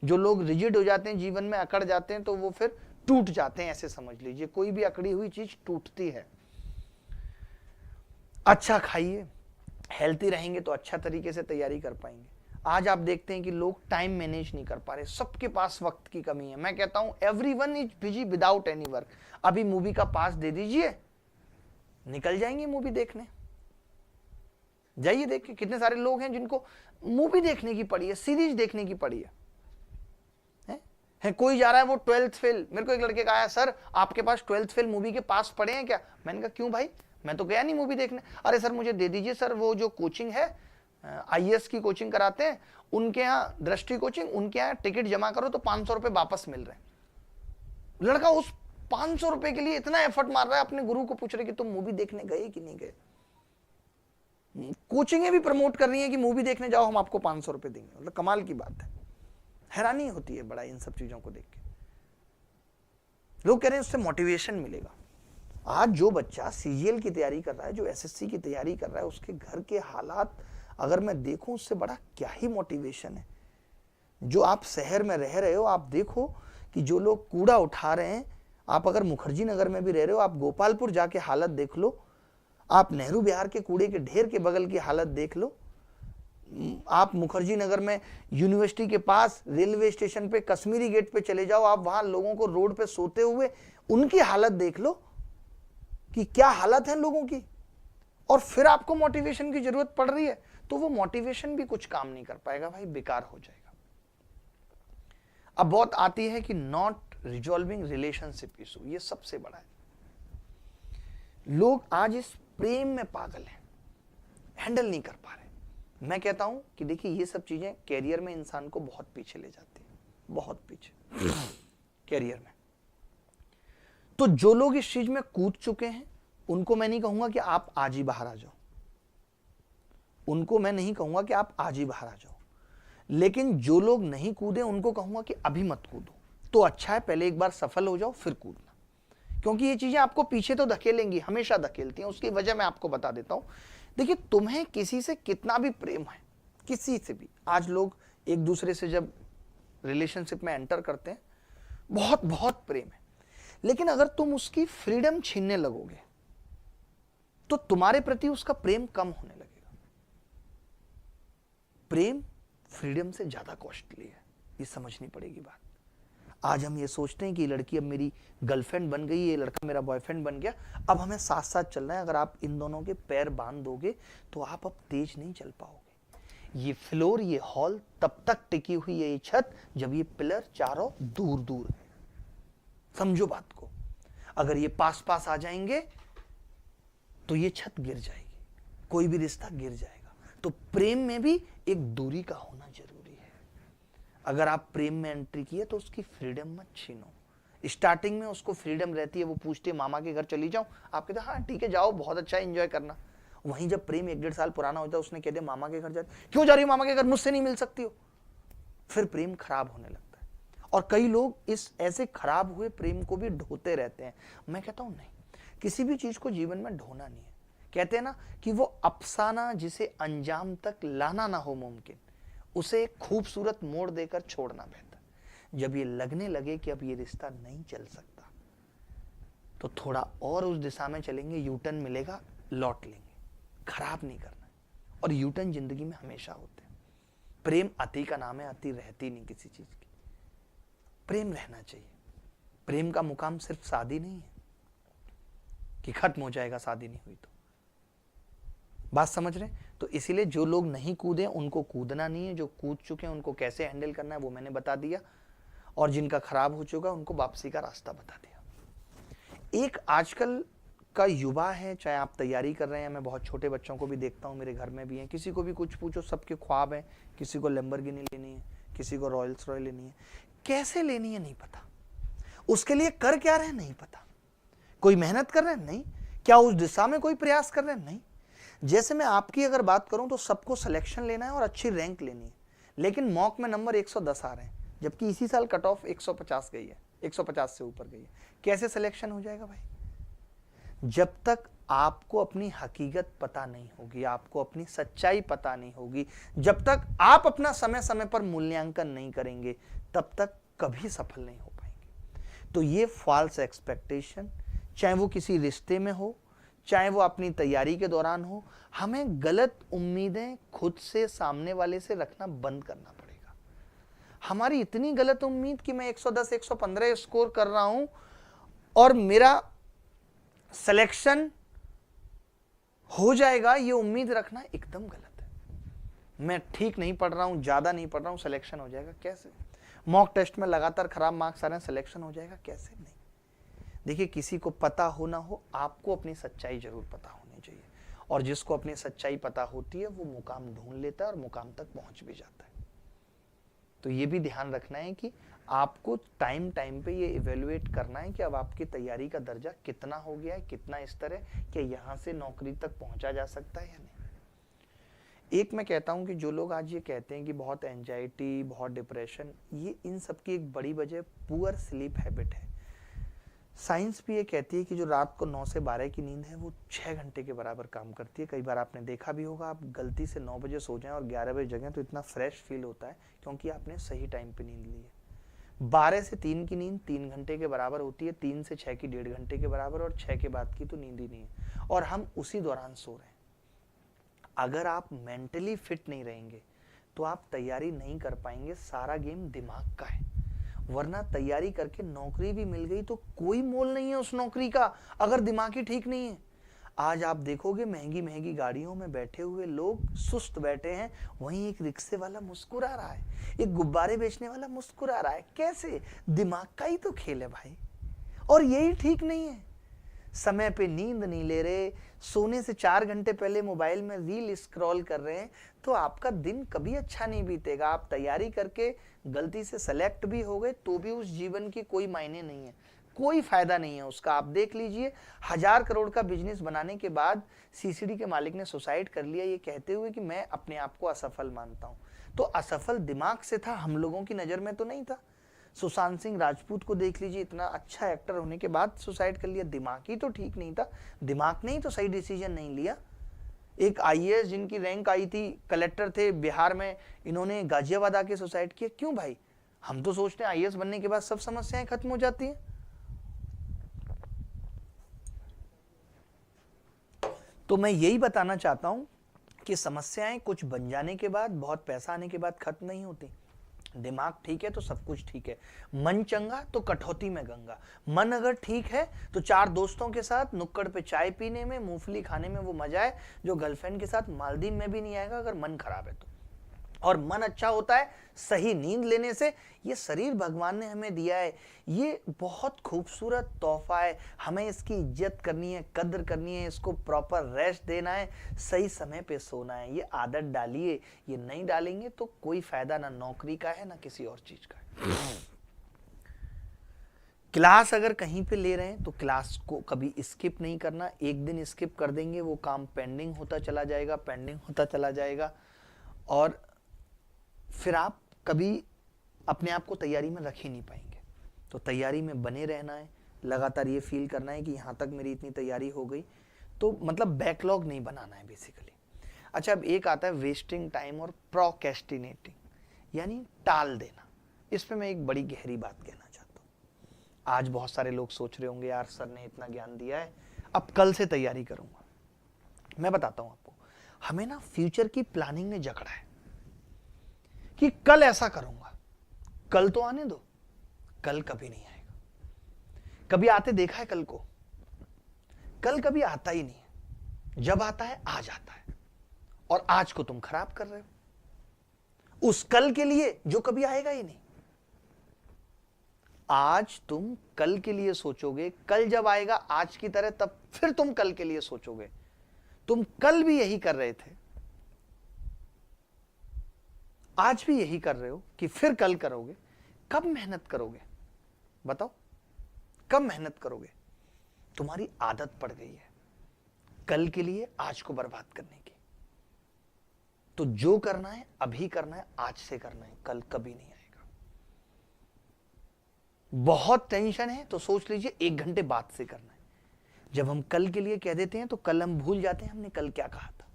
जो लोग रिजिड हो जाते हैं, जीवन में अकड़ जाते हैं, तो वो फिर टूट जाते हैं। ऐसे समझ लीजिए, कोई भी अकड़ी हुई चीज टूटती है। अच्छा खाइए, हेल्थी रहेंगे तो अच्छा तरीके से तैयारी कर पाएंगे। आज आप देखते हैं कि लोग टाइम मैनेज नहीं कर पा रहे, सबके पास वक्त की कमी है। मैं कहता हूं everyone is busy without any work. अभी मूवी का पास दे दीजिए, निकल जाएंगे मूवी देखने। जाइए देखिए, कितने सारे लोग हैं जिनको मूवी देखने की पड़ी है, सीरीज देखने की पड़ी है। कोई जा रहा है वो 12th फेल। मेरे को एक लड़के का आया, सर आपके पास 12th फेल मूवी के पास पड़े हैं क्या? मैंने कहा क्यों भाई, मैं तो गया नहीं मूवी देखने। अरे सर मुझे दे दीजिए सर, वो जो कोचिंग है आईएएस की कोचिंग कराते हैं उनके यहाँ, दृष्टि कोचिंग, उनके यहाँ टिकट जमा करो तो 500 रुपए वापस मिल रहे हैं। लड़का उस 500 रुपए के लिए इतना एफर्ट मार रहा है, अपने गुरु को पूछ रहे कि तुम मूवी देखने गए कि नहीं गए। कोचिंगें भी प्रमोट कर रही हैं कि मूवी देखने जाओ, हम आपको 500 रुपए देंगे। मतलब कमाल की बात है, हैरानी होती है बड़ा इन सब चीजों को देख के। लोग कह रहे हैं उससे मोटिवेशन मिलेगा। आज जो बच्चा सीजीएल की तैयारी कर रहा है, जो एसएससी की तैयारी कर रहा है, उसके घर के हालात अगर मैं देखूं, उससे बड़ा क्या ही मोटिवेशन है। जो आप शहर में रह रहे हो, आप देखो कि जो लोग कूड़ा उठा रहे हैं, आप अगर मुखर्जी नगर में भी रह रहे हो, आप गोपालपुर जाके हालत देख लो, आप नेहरू विहार के कूड़े के ढेर के बगल की हालत देख लो, आप मुखर्जी नगर में यूनिवर्सिटी के पास रेलवे स्टेशन पे कश्मीरी गेट पे चले जाओ, आप वहां लोगों को रोड पे सोते हुए उनकी हालत देख लो कि क्या हालत है लोगों की। और फिर आपको मोटिवेशन की जरूरत पड़ रही है, तो वो मोटिवेशन भी कुछ काम नहीं कर पाएगा भाई, बेकार हो जाएगा। अब बहुत आती है कि नॉट रिजॉल्विंग रिलेशनशिप इशू, ये सबसे बड़ा है। लोग आज इस प्रेम में पागल हैं, हैंडल नहीं कर पा रहे। मैं कहता हूं कि देखिए, ये सब चीजें कैरियर में इंसान को बहुत पीछे ले जाती है, बहुत पीछे कैरियर में। तो जो लोग इस चीज में कूद चुके हैं, उनको मैं नहीं कहूंगा कि आप आज ही बाहर आ जाओ, उनको मैं नहीं कहूंगा कि आप आज ही बाहर आ जाओ। लेकिन जो लोग नहीं कूदे, उनको कहूंगा कि अभी मत कूदो। तो अच्छा है, पहले एक बार सफल हो जाओ फिर कूदना, क्योंकि ये चीजें आपको पीछे तो धकेलेंगी, हमेशा धकेलती हैं। उसकी वजह मैं आपको बता देता हूं। देखिए, तुम्हें किसी से कितना भी प्रेम है, किसी से भी, आज लोग एक दूसरे से जब रिलेशनशिप में एंटर करते हैं, बहुत बहुत प्रेम है, लेकिन अगर तुम उसकी फ्रीडम छीनने लगोगे तो तुम्हारे प्रति उसका प्रेम कम होने लगेगा। प्रेम फ्रीडम से ज्यादा कॉस्टली है, ये समझनी पड़ेगी बात। आज हम ये सोचते हैं कि लड़की अब मेरी गर्लफ्रेंड बन गई, ये लड़का मेरा बॉयफ्रेंड बन गया, अब हमें साथ साथ चलना है। अगर आप इन दोनों के पैर बांध दोगे तो आप अब तेज नहीं चल पाओगे। ये फ्लोर, ये हॉल तब तक टिकी हुई है, ये छत, जब ये पिलर चारों दूर दूर है। समझो बात को। अगर ये पास पास आ जाएंगे तो ये छत गिर जाएगी, कोई भी रिश्ता गिर जाएगा। तो प्रेम में भी एक दूरी का होना जरूरी है। अगर आप प्रेम में एंट्री किए तो उसकी फ्रीडम मत छीनो। स्टार्टिंग में उसको फ्रीडम रहती है, वो पूछती है मामा के घर चली जाऊं, आप कहते हाँ ठीक है जाओ, बहुत अच्छा एंजॉय करना। वहीं जब प्रेम 1-1.5 साल पुराना हो जाए, उसने कह दिया मामा के घर जा, क्यों जा रही हो मामा के घर, मुझसे नहीं मिल सकती हो, फिर प्रेम खराब होने लगता है। और कई लोग इस ऐसे खराब हुए प्रेम को भी ढोते रहते हैं। मैं कहता हूं नहीं, किसी भी चीज को जीवन में ढोना नहीं है। कहते हैं ना कि वो अफसाना जिसे अंजाम तक लाना ना हो मुमकिन, उसे एक खूबसूरत मोड़ देकर छोड़ना बेहतर। जब ये लगने लगे कि अब ये रिश्ता नहीं चल सकता, तो थोड़ा और उस दिशा में चलेंगे, यूटर्न मिलेगा, लौट लेंगे। खराब नहीं करना। और यूटर्न जिंदगी में हमेशा होते हैं। प्रेम अति का नाम है, अति रहती नहीं किसी चीज की। प्रेम रहना चाहिए। प्रेम का मुकाम सिर्फ शादी नहीं है कि खत्म हो जाएगा शादी नहीं हुई तो। बात समझ रहे? तो इसीलिए जो लोग नहीं कूदे उनको कूदना नहीं है, जो कूद चुके हैं उनको कैसे हैंडल करना है वो मैंने बता दिया, और जिनका खराब हो चुका है उनको वापसी का रास्ता बता दिया। एक आजकल आपका युवा है, चाहे आप तैयारी कर रहे हैं, मैं बहुत छोटे बच्चों को भी देखता हूँ, मेरे घर में भी हैं, किसी को भी कुछ पूछो सबके ख्वाब हैं, किसी को लैम्बोर्गिनी लेनी है, किसी को रॉयल्स रॉयल लेनी है, कैसे लेनी है नहीं पता, उसके लिए कर क्या रहे हैं नहीं पता, कोई मेहनत कर रहे हैं नहीं, क्या उस दिशा में कोई प्रयास कर रहे हैं नहीं। जैसे मैं आपकी अगर बात करूं तो सबको सिलेक्शन लेना है और अच्छी रैंक लेनी है, लेकिन मॉक में नंबर 110 आ रहे हैं, जबकि इसी साल कट ऑफ 150 गई है, 150 से ऊपर गई है, कैसे सिलेक्शन हो जाएगा भाई? जब तक आपको अपनी हकीकत पता नहीं होगी, आपको अपनी सच्चाई पता नहीं होगी, जब तक आप अपना समय समय पर मूल्यांकन नहीं करेंगे, तब तक कभी सफल नहीं हो पाएंगे। तो ये फॉल्स एक्सपेक्टेशन, चाहे वो किसी रिश्ते में हो, चाहे वो अपनी तैयारी के दौरान हो, हमें गलत उम्मीदें खुद से, सामने वाले से रखना बंद करना पड़ेगा। हमारी इतनी गलत उम्मीद कि मैं 110 115 स्कोर कर रहा हूं और मेरा सिलेक्शन हो जाएगा, ये उम्मीद रखना एकदम गलत है। मैं ठीक नहीं पढ़ रहा हूं, ज्यादा नहीं पढ़ रहा हूं, सिलेक्शन हो जाएगा कैसे? मॉक टेस्ट में लगातार खराब मार्क्स आ रहे हैं, सिलेक्शन हो जाएगा कैसे? नहीं। देखिए, किसी को पता हो ना हो, आपको अपनी सच्चाई जरूर पता होनी चाहिए, और जिसको अपनी सच्चाई पता होती है वो मुकाम ढूंढ लेता है और मुकाम तक पहुंच भी जाता है। तो ये भी ध्यान रखना है कि आपको टाइम टाइम पे ये इवेल्युएट करना है कि अब आपकी तैयारी का दर्जा कितना हो गया है, कितना स्तर है, कि यहाँ से नौकरी तक पहुंचा जा सकता है या नहीं। एक मैं कहता हूं कि जो लोग आज ये कहते हैं कि बहुत एंजाइटी, बहुत डिप्रेशन, ये इन सब की एक बड़ी वजह पुअर स्लीप हैबिट है। साइंस भी ये कहती है कि जो रात को 9 से 12 की नींद है वो 6 घंटे के बराबर काम करती है। कई बार आपने देखा भी होगा, आप गलती से 9 बजे सो जाएं और 11 बजे जगें तो इतना फ्रेश फील होता है, क्योंकि आपने सही टाइम पे नींद ली है। 12 से 3 की नींद 3 घंटे के बराबर होती है, 3 से 6 की 1.5 घंटे के बराबर, और 6 के बाद की तो नींद ही नहीं है, और हम उसी दौरान सो रहे हैं। अगर आप मेंटली फिट नहीं रहेंगे तो आप तैयारी नहीं कर पाएंगे। सारा गेम दिमाग का है, वरना तैयारी करके नौकरी भी मिल गई तो कोई मोल नहीं है उस नौकरी का, अगर दिमाग ही ठीक नहीं है। आज आप देखोगे महंगी महंगी गाड़ियों में बैठे हुए लोग सुस्त बैठे हैं, वहीं एक रिक्शे वाला मुस्कुरा रहा है, एक गुब्बारे बेचने वाला मुस्कुरा रहा है। कैसे? दिमाग का ही तो खेल है भाई, और यही ठीक नहीं है। समय पे नींद नहीं ले रहे, सोने से 4 घंटे पहले मोबाइल में रील स्क्रॉल कर रहे हैं, तो आपका दिन कभी अच्छा नहीं बीतेगा। आप तैयारी करके गलती से सेलेक्ट भी हो गए तो भी उस जीवन की कोई मायने नहीं है, कोई फायदा नहीं है उसका। आप देख लीजिए, 1000 करोड़ का बिजनेस बनाने के बाद सीसीडी के मालिक ने सुसाइड कर लिया, ये कहते हुए कि मैं अपने आप को असफल मानता हूं। तो असफल दिमाग से था, हम लोगों की नजर में तो नहीं था। सुशांत सिंह राजपूत को देख लीजिए, इतना अच्छा एक्टर होने के बाद सुसाइड कर लिया, दिमाग ही तो ठीक नहीं था, दिमाग ने ही तो सही डिसीजन नहीं लिया। एक आईएएस जिनकी रैंक आई थी, कलेक्टर थे बिहार में, इन्होंने गाजियाबाद आके सुसाइड किया। क्यों भाई? हम तो सोचते हैं आईएएस बनने के बाद सब समस्याएं खत्म हो जाती हैं। तो मैं यही बताना चाहता हूं कि समस्याएं कुछ बन जाने के बाद, बहुत पैसा आने के बाद खत्म नहीं होती। दिमाग ठीक है तो सब कुछ ठीक है। मन चंगा तो कठौती में गंगा। मन अगर ठीक है तो 4 दोस्तों के साथ नुक्कड़ पे चाय पीने में, मूंगफली खाने में वो मजा है जो गर्लफ्रेंड के साथ मालदीव में भी नहीं आएगा अगर मन खराब है तो। और मन अच्छा होता है सही नींद लेने से। ये शरीर भगवान ने हमें दिया है, ये बहुत खूबसूरत तोहफा है, हमें इसकी इज्जत करनी है, कद्र करनी है, इसको प्रॉपर रेस्ट देना है, सही समय पे सोना है। ये आदत डालिए, ये नहीं डालेंगे तो कोई फायदा ना नौकरी का है ना किसी और चीज का है। क्लास अगर कहीं पे ले रहे हैं तो क्लास को कभी स्किप नहीं करना। एक दिन स्किप कर देंगे वो काम पेंडिंग होता चला जाएगा, पेंडिंग होता चला जाएगा, और फिर आप कभी अपने आप को तैयारी में रख ही नहीं पाएंगे। तो तैयारी में बने रहना है, लगातार ये फील करना है कि यहाँ तक मेरी इतनी तैयारी हो गई, तो मतलब बैकलॉग नहीं बनाना है बेसिकली। अच्छा, अब एक आता है वेस्टिंग टाइम और प्रोक्रेस्टिनेटिंग, यानी टाल देना। इस पे मैं एक बड़ी गहरी बात कहना चाहता हूँ। आज बहुत सारे लोग सोच रहे होंगे, यार सर ने इतना ज्ञान दिया है, अब कल से तैयारी करूंगा। मैं बताता हूँ आपको, हमें ना फ्यूचर की प्लानिंग ने जकड़ा है कि कल ऐसा करूंगा। कल तो आने दो, कल कभी नहीं आएगा। कभी आते देखा है कल को? कल कभी आता ही नहीं है, जब आता है आ जाता है, और आज को तुम खराब कर रहे हो उस कल के लिए जो कभी आएगा ही नहीं। आज तुम कल के लिए सोचोगे, कल जब आएगा आज की तरह तब फिर तुम कल के लिए सोचोगे। तुम कल भी यही कर रहे थे, आज भी यही कर रहे हो कि फिर कल करोगे। कब मेहनत करोगे बताओ, कब मेहनत करोगे? तुम्हारी आदत पड़ गई है कल के लिए आज को बर्बाद करने की। तो जो करना है अभी करना है, आज से करना है, कल कभी नहीं आएगा। बहुत टेंशन है तो सोच लीजिए 1 घंटे बाद से करना है। जब हम कल के लिए कह देते हैं तो कल हम भूल जाते हैं हमने कल क्या कहा था।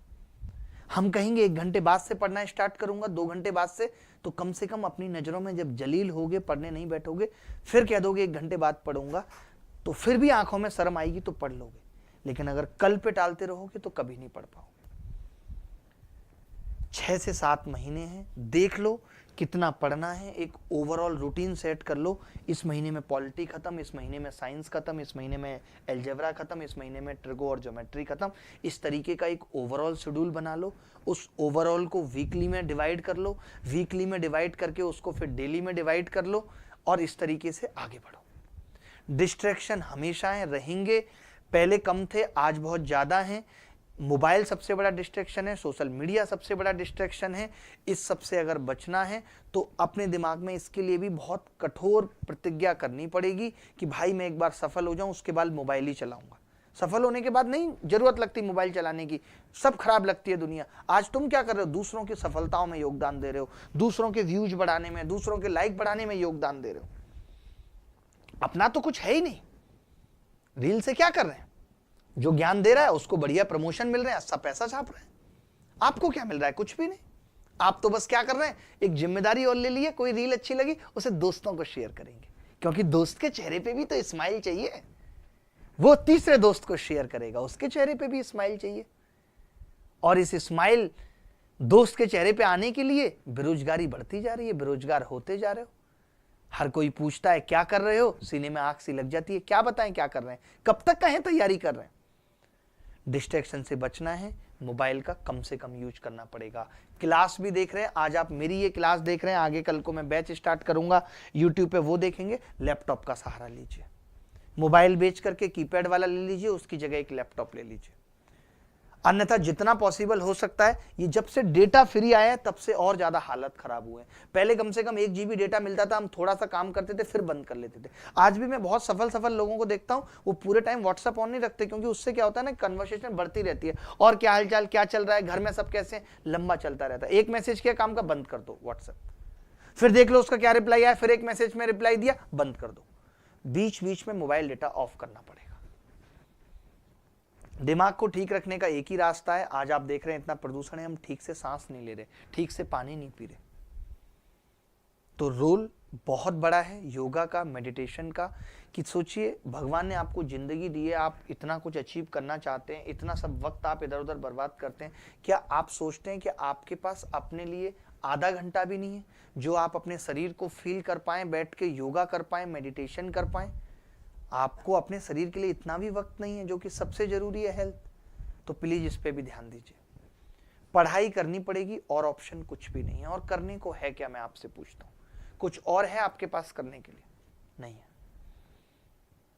हम कहेंगे 1 घंटे बाद से पढ़ना स्टार्ट करूंगा, 2 घंटे बाद से, तो कम से कम अपनी नजरों में जब जलील होगे, पढ़ने नहीं बैठोगे, फिर कह दोगे 1 घंटे बाद पढ़ूंगा, तो फिर भी आंखों में शर्म आएगी तो पढ़ लोगे। लेकिन अगर कल पे टालते रहोगे तो कभी नहीं पढ़ पाओगे। 6 से 7 महीने हैं, देख लो कितना पढ़ना है, एक ओवरऑल रूटीन सेट कर लो। इस महीने में पॉलिटी खत्म, इस महीने में साइंस खत्म, इस महीने में एलजेब्रा खत्म, इस महीने में ट्रिगो और ज्योमेट्री खत्म। इस तरीके का एक ओवरऑल शेड्यूल बना लो। उस ओवरऑल को वीकली में डिवाइड कर लो, वीकली में डिवाइड करके उसको फिर डेली में डिवाइड कर लो, और इस तरीके से आगे बढ़ो। डिस्ट्रैक्शन हमेशा है, रहेंगे। पहले कम थे, आज बहुत ज्यादा हैं। मोबाइल सबसे बड़ा डिस्ट्रैक्शन है, सोशल मीडिया सबसे बड़ा डिस्ट्रैक्शन है। इस सबसे अगर बचना है तो अपने दिमाग में इसके लिए भी बहुत कठोर प्रतिज्ञा करनी पड़ेगी कि भाई मैं एक बार सफल हो जाऊं, उसके बाद मोबाइल ही चलाऊंगा। सफल होने के बाद नहीं जरूरत लगती मोबाइल चलाने की, सब खराब लगती है दुनिया। आज तुम क्या कर रहे हो? दूसरों की सफलताओं में योगदान दे रहे हो, दूसरों के व्यूज बढ़ाने में, दूसरों के लाइक बढ़ाने में योगदान दे रहे हो। अपना तो कुछ है ही नहीं। रील से क्या कर रहे हैं? जो ज्ञान दे रहा है उसको बढ़िया प्रमोशन मिल रहे हैं, अच्छा पैसा छाप रहे हैं। आपको क्या मिल रहा है? कुछ भी नहीं। आप तो बस क्या कर रहे हैं, एक जिम्मेदारी और ले लिए, कोई रील अच्छी लगी उसे दोस्तों को शेयर करेंगे, क्योंकि दोस्त के चेहरे पे भी तो स्माइल चाहिए। वो तीसरे दोस्त को शेयर करेगा, उसके चेहरे पे भी स्माइल चाहिए। और इस स्माइल दोस्त के चेहरे पे आने के लिए बेरोजगारी बढ़ती जा रही है, बेरोजगार होते जा रहे हो। हर कोई पूछता है क्या कर रहे हो, सीने में आग सी लग जाती है, क्या बताएं क्या कर रहे हैं, कब तक कहें तैयारी कर रहे हैं। डिस्ट्रैक्शन से बचना है, मोबाइल का कम से कम यूज करना पड़ेगा। क्लास भी देख रहे हैं, आज आप मेरी ये क्लास देख रहे हैं, आगे कल को मैं बैच स्टार्ट करूंगा यूट्यूब पे, वो देखेंगे। लैपटॉप का सहारा लीजिए, मोबाइल बेच करके कीपैड वाला ले लीजिए, उसकी जगह एक लैपटॉप ले लीजिए। अन्यथा जितना पॉसिबल हो सकता है, ये जब से डेटा फ्री आया है तब से और ज्यादा हालत खराब हुए। पहले कम से कम 1 GB डेटा मिलता था, हम थोड़ा सा काम करते थे फिर बंद कर लेते थे। आज भी मैं बहुत सफल लोगों को देखता हूं, वो पूरे टाइम व्हाट्सएप ऑन नहीं रखते, क्योंकि उससे क्या होता है ना, कन्वर्सेशन बढ़ती रहती है। और क्या हालचाल, क्या चल रहा है, घर में सब कैसे, लंबा चलता रहता है। एक मैसेज किया, काम का बंद कर दो व्हाट्सएप, फिर देख लो उसका क्या रिप्लाई आया, फिर एक मैसेज में रिप्लाई दिया, बंद कर दो। बीच बीच में मोबाइल डेटा ऑफ करना पड़ेगा। दिमाग को ठीक रखने का एक ही रास्ता है। आज आप देख रहे हैं इतना प्रदूषण है, हम ठीक से सांस नहीं ले रहे, ठीक से पानी नहीं पी रहे। तो रोल बहुत बड़ा है योगा का, मेडिटेशन का, कि सोचिए भगवान ने आपको जिंदगी दी है, आप इतना कुछ अचीव करना चाहते हैं, इतना सब वक्त आप इधर उधर बर्बाद करते हैं। क्या आप सोचते हैं कि आपके पास अपने लिए आधा घंटा भी नहीं है जो आप अपने शरीर को फील कर पाए, बैठ के योगा कर पाए, मेडिटेशन कर पाए? आपको अपने शरीर के लिए इतना भी वक्त नहीं है, जो कि सबसे जरूरी है हेल्थ। तो प्लीज इस पे भी ध्यान दीजिए। पढ़ाई करनी पड़ेगी और ऑप्शन कुछ भी नहीं है। और करने को है क्या, मैं आपसे पूछता हूं, कुछ और है आपके पास करने के लिए? नहीं है।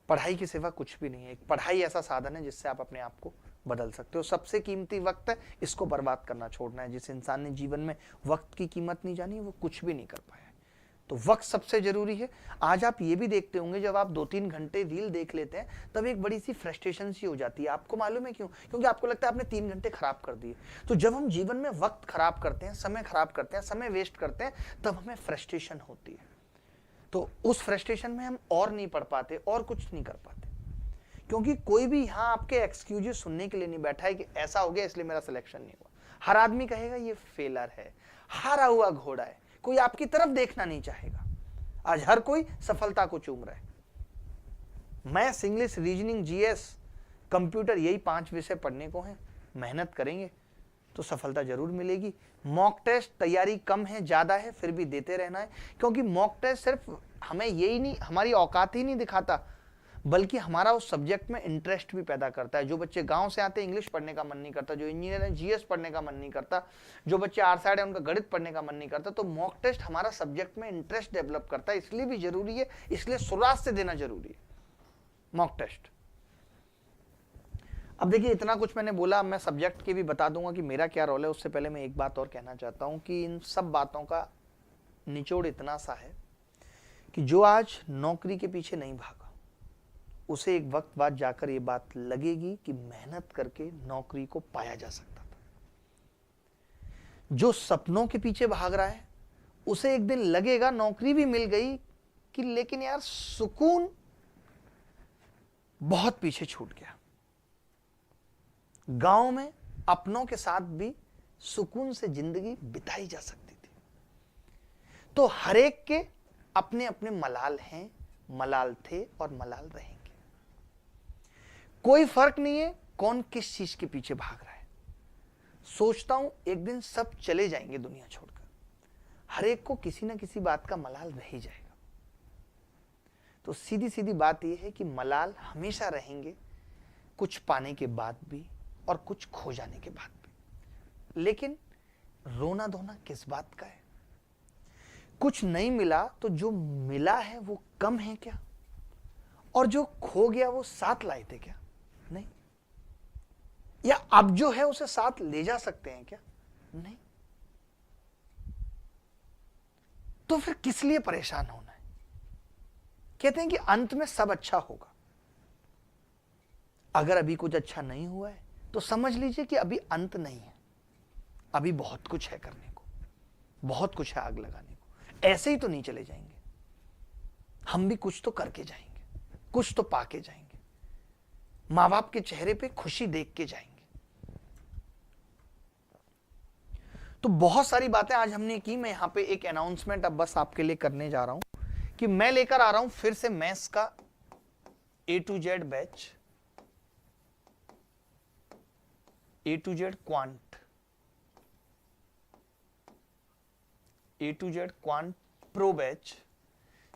पढ़ाई की सिवा कुछ भी नहीं है। एक पढ़ाई ऐसा साधन है जिससे आप अपने आप को बदल सकते हो। सबसे कीमती वक्त है, इसको बर्बाद करना छोड़ना है। जिस इंसान ने जीवन में वक्त की कीमत नहीं जानी, वो कुछ भी नहीं कर पाया। तो वक्त सबसे जरूरी है। आज आप ये भी देखते होंगे, जब आप 2-3 घंटे रील देख लेते हैं तब एक बड़ी सी फ्रस्ट्रेशन सी हो जाती है। आपको मालूम है क्यों? क्योंकि आपको लगता है आपने 3 घंटे खराब कर दिए। तो जब हम जीवन में वक्त खराब करते हैं, समय खराब करते हैं, समय वेस्ट करते हैं, तब हमें फ्रस्ट्रेशन होती है। तो उस फ्रस्ट्रेशन में हम और नहीं पढ़ पाते और कुछ नहीं कर पाते, क्योंकि कोई भी यहाँ आपके एक्सक्यूजेस सुनने के लिए नहीं बैठा है कि ऐसा हो गया इसलिए मेरा सिलेक्शन नहीं हुआ। हर आदमी कहेगा ये फेलर है, हारा हुआ घोड़ा है, कोई आपकी तरफ देखना नहीं चाहेगा। आज हर कोई सफलता को चूम रहा है। Maths, English, reasoning, GS, computer, यही 5 विषय पढ़ने को हैं। मेहनत करेंगे तो सफलता जरूर मिलेगी। मॉक टेस्ट तैयारी कम है ज्यादा है, फिर भी देते रहना है, क्योंकि मॉक टेस्ट सिर्फ हमें यही नहीं, हमारी औकात ही नहीं दिखाता, बल्कि हमारा उस सब्जेक्ट में इंटरेस्ट भी पैदा करता है। जो बच्चे गांव से आते हैं इंग्लिश पढ़ने का मन नहीं करता, जो इंजीनियर है जीएस पढ़ने का मन नहीं करता, जो बच्चे आर साइड है उनका गणित पढ़ने का मन नहीं करता। तो मॉक टेस्ट हमारा सब्जेक्ट में इंटरेस्ट डेवलप करता है, इसलिए भी जरूरी है, इसलिए शुरुआत से देना जरूरी है मॉक टेस्ट। अब देखिए इतना कुछ मैंने बोला, मैं सब्जेक्ट के भी बता दूंगा कि मेरा क्या रोल है। उससे पहले मैं एक बात और कहना चाहता हूं कि इन सब बातों का निचोड़ इतना सा है कि जो आज नौकरी के पीछे नहीं भागा, उसे एक वक्त बाद जाकर ये बात लगेगी कि मेहनत करके नौकरी को पाया जा सकता था। जो सपनों के पीछे भाग रहा है, उसे एक दिन लगेगा नौकरी भी मिल गई कि लेकिन यार सुकून बहुत पीछे छूट गया। गांव में अपनों के साथ भी सुकून से जिंदगी बिताई जा सकती थी। तो हर एक के अपने अपने मलाल हैं, मलाल थे और मलाल रहेंगे। कोई फर्क नहीं है कौन किस चीज के पीछे भाग रहा है। सोचता हूं एक दिन सब चले जाएंगे दुनिया छोड़कर, हर एक को किसी ना किसी बात का मलाल रह ही जाएगा। तो सीधी सीधी बात यह है कि मलाल हमेशा रहेंगे, कुछ पाने के बाद भी और कुछ खो जाने के बाद भी। लेकिन रोना धोना किस बात का है? कुछ नहीं मिला तो जो मिला है वो कम है क्या? और जो खो गया वो साथ लाए थे क्या? नहीं। या अब जो है उसे साथ ले जा सकते हैं क्या? नहीं। तो फिर किस लिए परेशान होना है? कहते हैं कि अंत में सब अच्छा होगा। अगर अभी कुछ अच्छा नहीं हुआ है तो समझ लीजिए कि अभी अंत नहीं है, अभी बहुत कुछ है करने को, बहुत कुछ है आग लगाने को। ऐसे ही तो नहीं चले जाएंगे, हम भी कुछ तो करके जाएंगे, कुछ तो पाके जाएंगे, मां बाप के चेहरे पे खुशी देख के जाएंगे। तो बहुत सारी बातें आज हमने की। मैं यहां पे एक अनाउंसमेंट अब बस आपके लिए करने जा रहा हूं कि मैं लेकर आ रहा हूं फिर से मैथ्स का A to Z batch, A to Z quant, A to Z quant pro batch,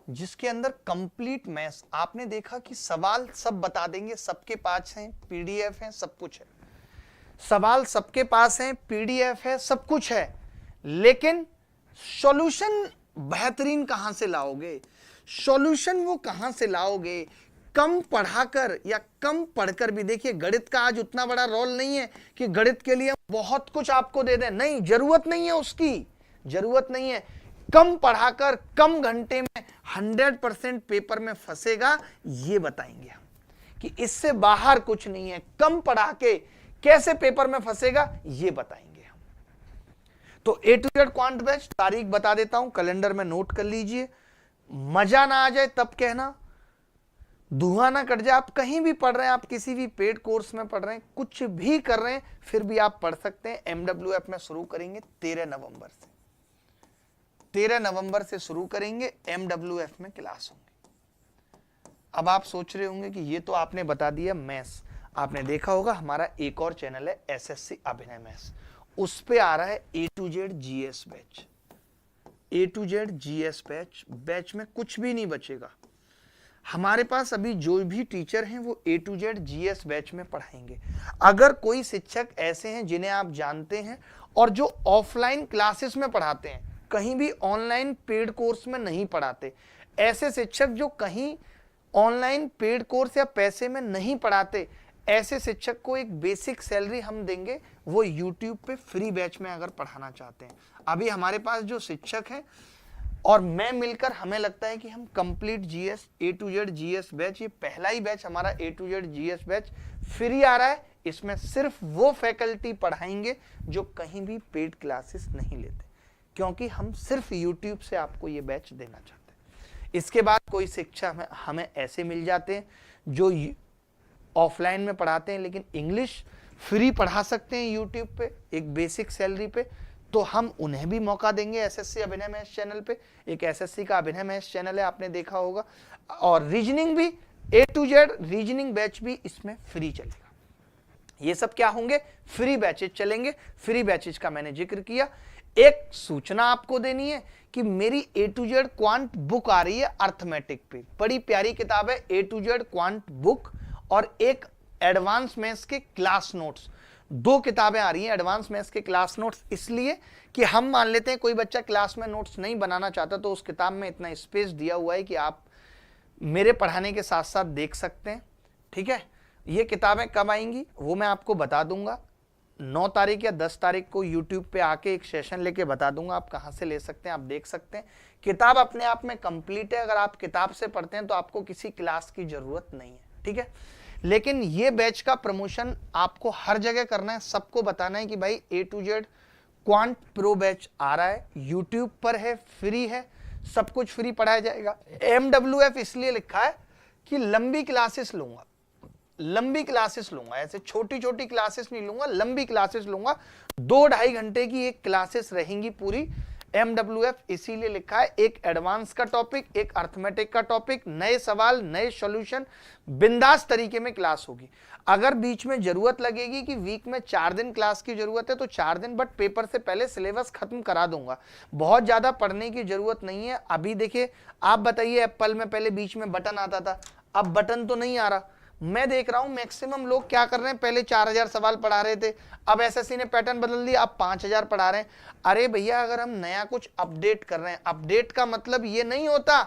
जिसके अंदर कंप्लीट मैथ्स। आपने देखा कि सवाल सब बता देंगे, सबके पास हैं, पीडीएफ है, सब कुछ है। सवाल सबके पास हैं, पीडीएफ है, सब कुछ है, लेकिन सॉल्यूशन बेहतरीन कहां से लाओगे? सॉल्यूशन वो कहां से लाओगे? कम पढ़ाकर या कम पढ़कर भी। देखिए गणित का आज उतना बड़ा रोल नहीं है कि गणित के लिए बहुत कुछ आपको दे दें, नहीं, जरूरत नहीं है, उसकी जरूरत नहीं है। कम पढ़ाकर कम घंटे में 100% पेपर में फंसेगा, ये बताएंगे हम कि इससे बाहर कुछ नहीं है। कम पढ़ा के कैसे पेपर में फंसेगा, ये बताएंगे हम। तो A to Z quant batch तारीख बता देता हूं, कैलेंडर में नोट कर लीजिए। मजा ना आ जाए तब कहना, धुआं ना कट जाए। आप कहीं भी पढ़ रहे हैं, आप किसी भी पेड कोर्स में पढ़ रहे हैं, कुछ भी कर रहे हैं, फिर भी आप पढ़ सकते हैं। MWF में शुरू करेंगे 13 नवंबर से। 13 नवंबर से शुरू करेंगे, MWF में क्लास होंगे। अब आप सोच रहे होंगे कि ये तो आपने बता दिया मैथ्स। आपने देखा होगा हमारा एक और चैनल है SSC अभिनय मैथ्स, उस पे आ रहा है A to Z GS batch. A to Z GS batch में कुछ भी नहीं बचेगा। हमारे पास अभी जो भी टीचर हैं वो A to Z GS batch में पढ़ाएंगे। अगर कोई शिक्षक ऐसे हैं जिन्हें आप जानते हैं और जो ऑफलाइन क्लासेस में पढ़ाते हैं, कहीं भी ऑनलाइन पेड कोर्स में नहीं पढ़ाते, ऐसे शिक्षक जो कहीं ऑनलाइन पेड कोर्स या पैसे में नहीं पढ़ाते, ऐसे शिक्षक को एक बेसिक सैलरी हम देंगे। वो YouTube पे फ्री बैच में अगर पढ़ाना चाहते हैं। अभी हमारे पास जो शिक्षक हैं और मैं मिलकर हमें लगता है कि हम complete GS A to Z GS batch, ये पहला ही बैच हमारा A to Z GS batch free आ रहा है। इसमें सिर्फ वो फैकल्टी पढ़ाएंगे जो कहीं भी पेड क्लासेस नहीं लेते, क्योंकि हम सिर्फ YouTube से आपको ये बैच देना चाहते हैं। इसके बाद कोई शिक्षक हमें ऐसे मिल जाते हैं जो ऑफलाइन में पढ़ाते हैं लेकिन इंग्लिश फ्री पढ़ा सकते हैं YouTube पे एक बेसिक सैलरी पे, तो हम उन्हें भी मौका देंगे। SSC अभिनय मैथ्स चैनल पे एक SSC का अभिनय मैथ्स चैनल है, आपने देखा होगा। और रीजनिंग भी A to Z reasoning batch भी इसमें फ्री चलेगा। ये सब क्या होंगे? फ्री बैचेज चलेंगे। फ्री बैचेज का मैंने जिक्र किया। एक सूचना आपको देनी है कि मेरी A to Z quant book आ रही है अर्थमेटिक पे, बड़ी प्यारी किताब है A to Z quant book, और एक एडवांस मैथ्स के क्लास नोट्स, दो किताबें आ रही हैं एडवांस मैथ्स के क्लास नोट्स। इसलिए कि हम मान लेते हैं कोई बच्चा क्लास में नोट्स नहीं बनाना चाहता, तो उस किताब में इतना स्पेस दिया हुआ है कि आप मेरे पढ़ाने के साथ साथ देख सकते हैं। ठीक है, ये किताबें कब आएंगी वो मैं आपको बता दूंगा, 9 तारीख या 10 तारीख को YouTube पे आके एक सेशन लेके बता दूंगा, आप कहाँ से ले सकते हैं, आप देख सकते हैं। किताब अपने आप में कंप्लीट है, अगर आप किताब से पढ़ते हैं तो आपको किसी क्लास की जरूरत नहीं है। ठीक है, लेकिन ये बैच का प्रमोशन आपको हर जगह करना है, सबको बताना है कि भाई A to Z quant pro batch आ रहा है, YouTube पर है, फ्री है, सब कुछ फ्री पढ़ाया जाएगा। MWF इसलिए लिखा है कि लंबी क्लासेस लूंगा, लंबी क्लासेस लूंगा, ऐसे छोटी छोटी क्लासेस नहीं लूंगा, लंबी क्लासेस लूंगा, 2-2.5 घंटे की एक क्लासेस रहेंगी पूरी। MWF इसीलिए लिखा है, एक एडवांस का टॉपिक, एक अर्थमेटिक का टॉपिक, नए सवाल, नए सॉल्यूशन, बिंदास तरीके में क्लास होगी। अगर बीच में जरूरत लगेगी कि वीक में 4 दिन क्लास की जरूरत है तो 4 दिन, बट पेपर से पहले सिलेबस खत्म करा दूंगा, बहुत ज्यादा पढ़ने की जरूरत नहीं है। अभी देखिए, आप बताइए, एप्पल में पहले बीच में बटन आता था, अब बटन तो नहीं आ रहा। मैं देख रहा हूं मैक्सिमम लोग क्या कर रहे हैं, पहले 4000 सवाल पढ़ा रहे थे, अब एसएससी ने पैटर्न बदल दिया, अब 5000 पढ़ा रहे हैं। अरे भैया, अगर हम नया कुछ अपडेट कर रहे हैं, अपडेट का मतलब ये नहीं होता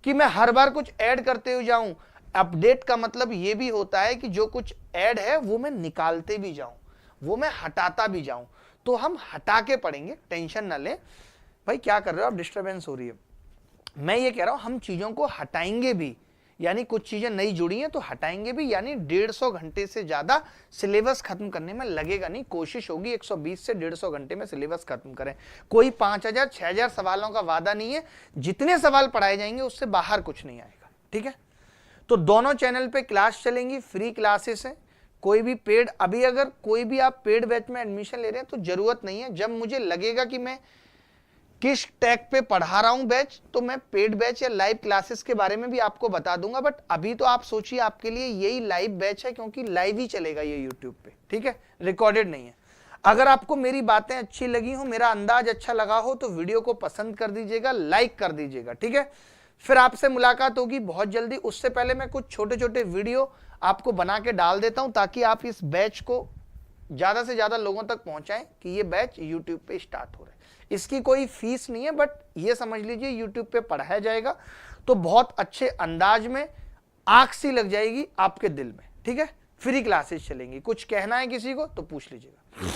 कि मैं हर बार कुछ ऐड करते हुए जाऊं, अपडेट का मतलब ये भी होता है कि जो कुछ ऐड है वो मैं निकालते भी जाऊं, वो मैं हटाता भी जाऊं। तो हम हटा के पढ़ेंगे, टेंशन ना लें। भाई क्या कर रहे हो आप, डिस्टर्बेंस हो रही है। मैं ये कह रहा हूं हम चीजों को हटाएंगे भी, यानी कुछ चीजें नई जुड़ी हैं तो हटाएंगे भी, यानी 150 घंटे से ज्यादा सिलेबस खत्म करने में लगेगा नहीं। कोशिश होगी 120 से 150 घंटे में सिलेबस खत्म करें। कोई 5000 6000 सवालों का वादा नहीं है, जितने सवाल पढ़ाए जाएंगे उससे बाहर कुछ नहीं आएगा। ठीक है, तो दोनों चैनल पे क्लास चलेंगी, फ्री क्लासेस है, कोई भी पेड, अभी अगर कोई भी आप पेड बैच में एडमिशन ले रहे हैं तो जरूरत नहीं है। जब मुझे लगेगा कि मैं किस टैग पे पढ़ा रहा हूं बैच, तो मैं पेड बैच या लाइव क्लासेस के बारे में भी आपको बता दूंगा। बट अभी तो आप सोचिए, आपके लिए यही लाइव बैच है, क्योंकि लाइव ही चलेगा ये यूट्यूब पे। ठीक है, रिकॉर्डेड नहीं है। अगर आपको मेरी बातें अच्छी लगी हो, मेरा अंदाज अच्छा लगा हो, तो वीडियो को पसंद कर दीजिएगा, लाइक कर दीजिएगा। ठीक है, फिर आपसे मुलाकात होगी बहुत जल्दी। उससे पहले मैं कुछ छोटे छोटे वीडियो आपको बना के डाल देता हूं, ताकि आप इस बैच को ज्यादा से ज्यादा लोगों तक पहुंचाएं कि ये बैच यूट्यूब पे स्टार्ट हो रहा है। इसकी कोई फीस नहीं है, बट ये समझ लीजिए यूट्यूब पे पढ़ाया जाएगा तो बहुत अच्छे अंदाज में आंख सी लग जाएगी आपके दिल में। ठीक है, फ्री क्लासेस चलेंगी। कुछ कहना है किसी को तो पूछ लीजिएगा।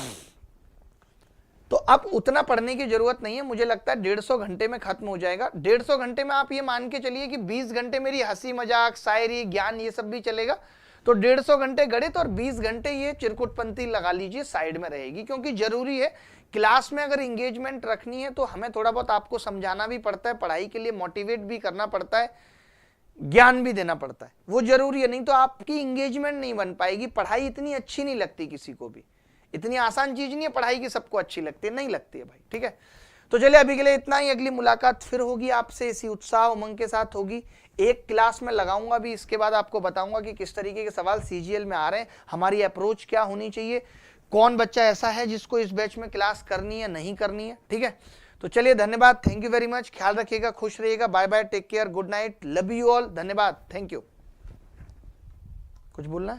तो अब उतना पढ़ने की जरूरत नहीं है, मुझे लगता है 150 घंटे में खत्म हो जाएगा। 150 घंटे में आप ये मान के चलिए कि 20 घंटे मेरी हंसी मजाक, शायरी, ज्ञान, ये सब भी चलेगा। तो 150 घंटे गणित और 20 घंटे ये चिरकुटपंती लगा लीजिए, साइड में रहेगी। क्योंकि जरूरी है, क्लास में अगर इंगेजमेंट रखनी है तो हमें थोड़ा बहुत आपको समझाना भी पड़ता है, पढ़ाई के लिए मोटिवेट भी करना पड़ता है, ज्ञान भी देना पड़ता है, वो जरूरी है। नहीं तो आपकी इंगेजमेंट नहीं बन पाएगी। पढ़ाई इतनी अच्छी नहीं लगती किसी को भी, इतनी आसान चीज नहीं है पढ़ाई की, सबको अच्छी लगती है, नहीं लगती है भाई। ठीक है, तो चलिए अभी के लिए इतना ही। अगली मुलाकात फिर होगी आपसे इसी उत्साह उमंग के साथ होगी। एक क्लास में लगाऊंगा भी, इसके बाद आपको बताऊंगा कि किस तरीके के सवाल सीजीएल में आ रहे हैं, हमारी अप्रोच क्या होनी चाहिए, कौन बच्चा ऐसा है जिसको इस बैच में क्लास करनी है नहीं करनी है। ठीक है, तो चलिए धन्यवाद, थैंक यू वेरी मच, ख्याल रखिएगा, खुश रहिएगा, bye bye, take care, good night, love you all, धन्यवाद, थैंक यू। कुछ बोलना है?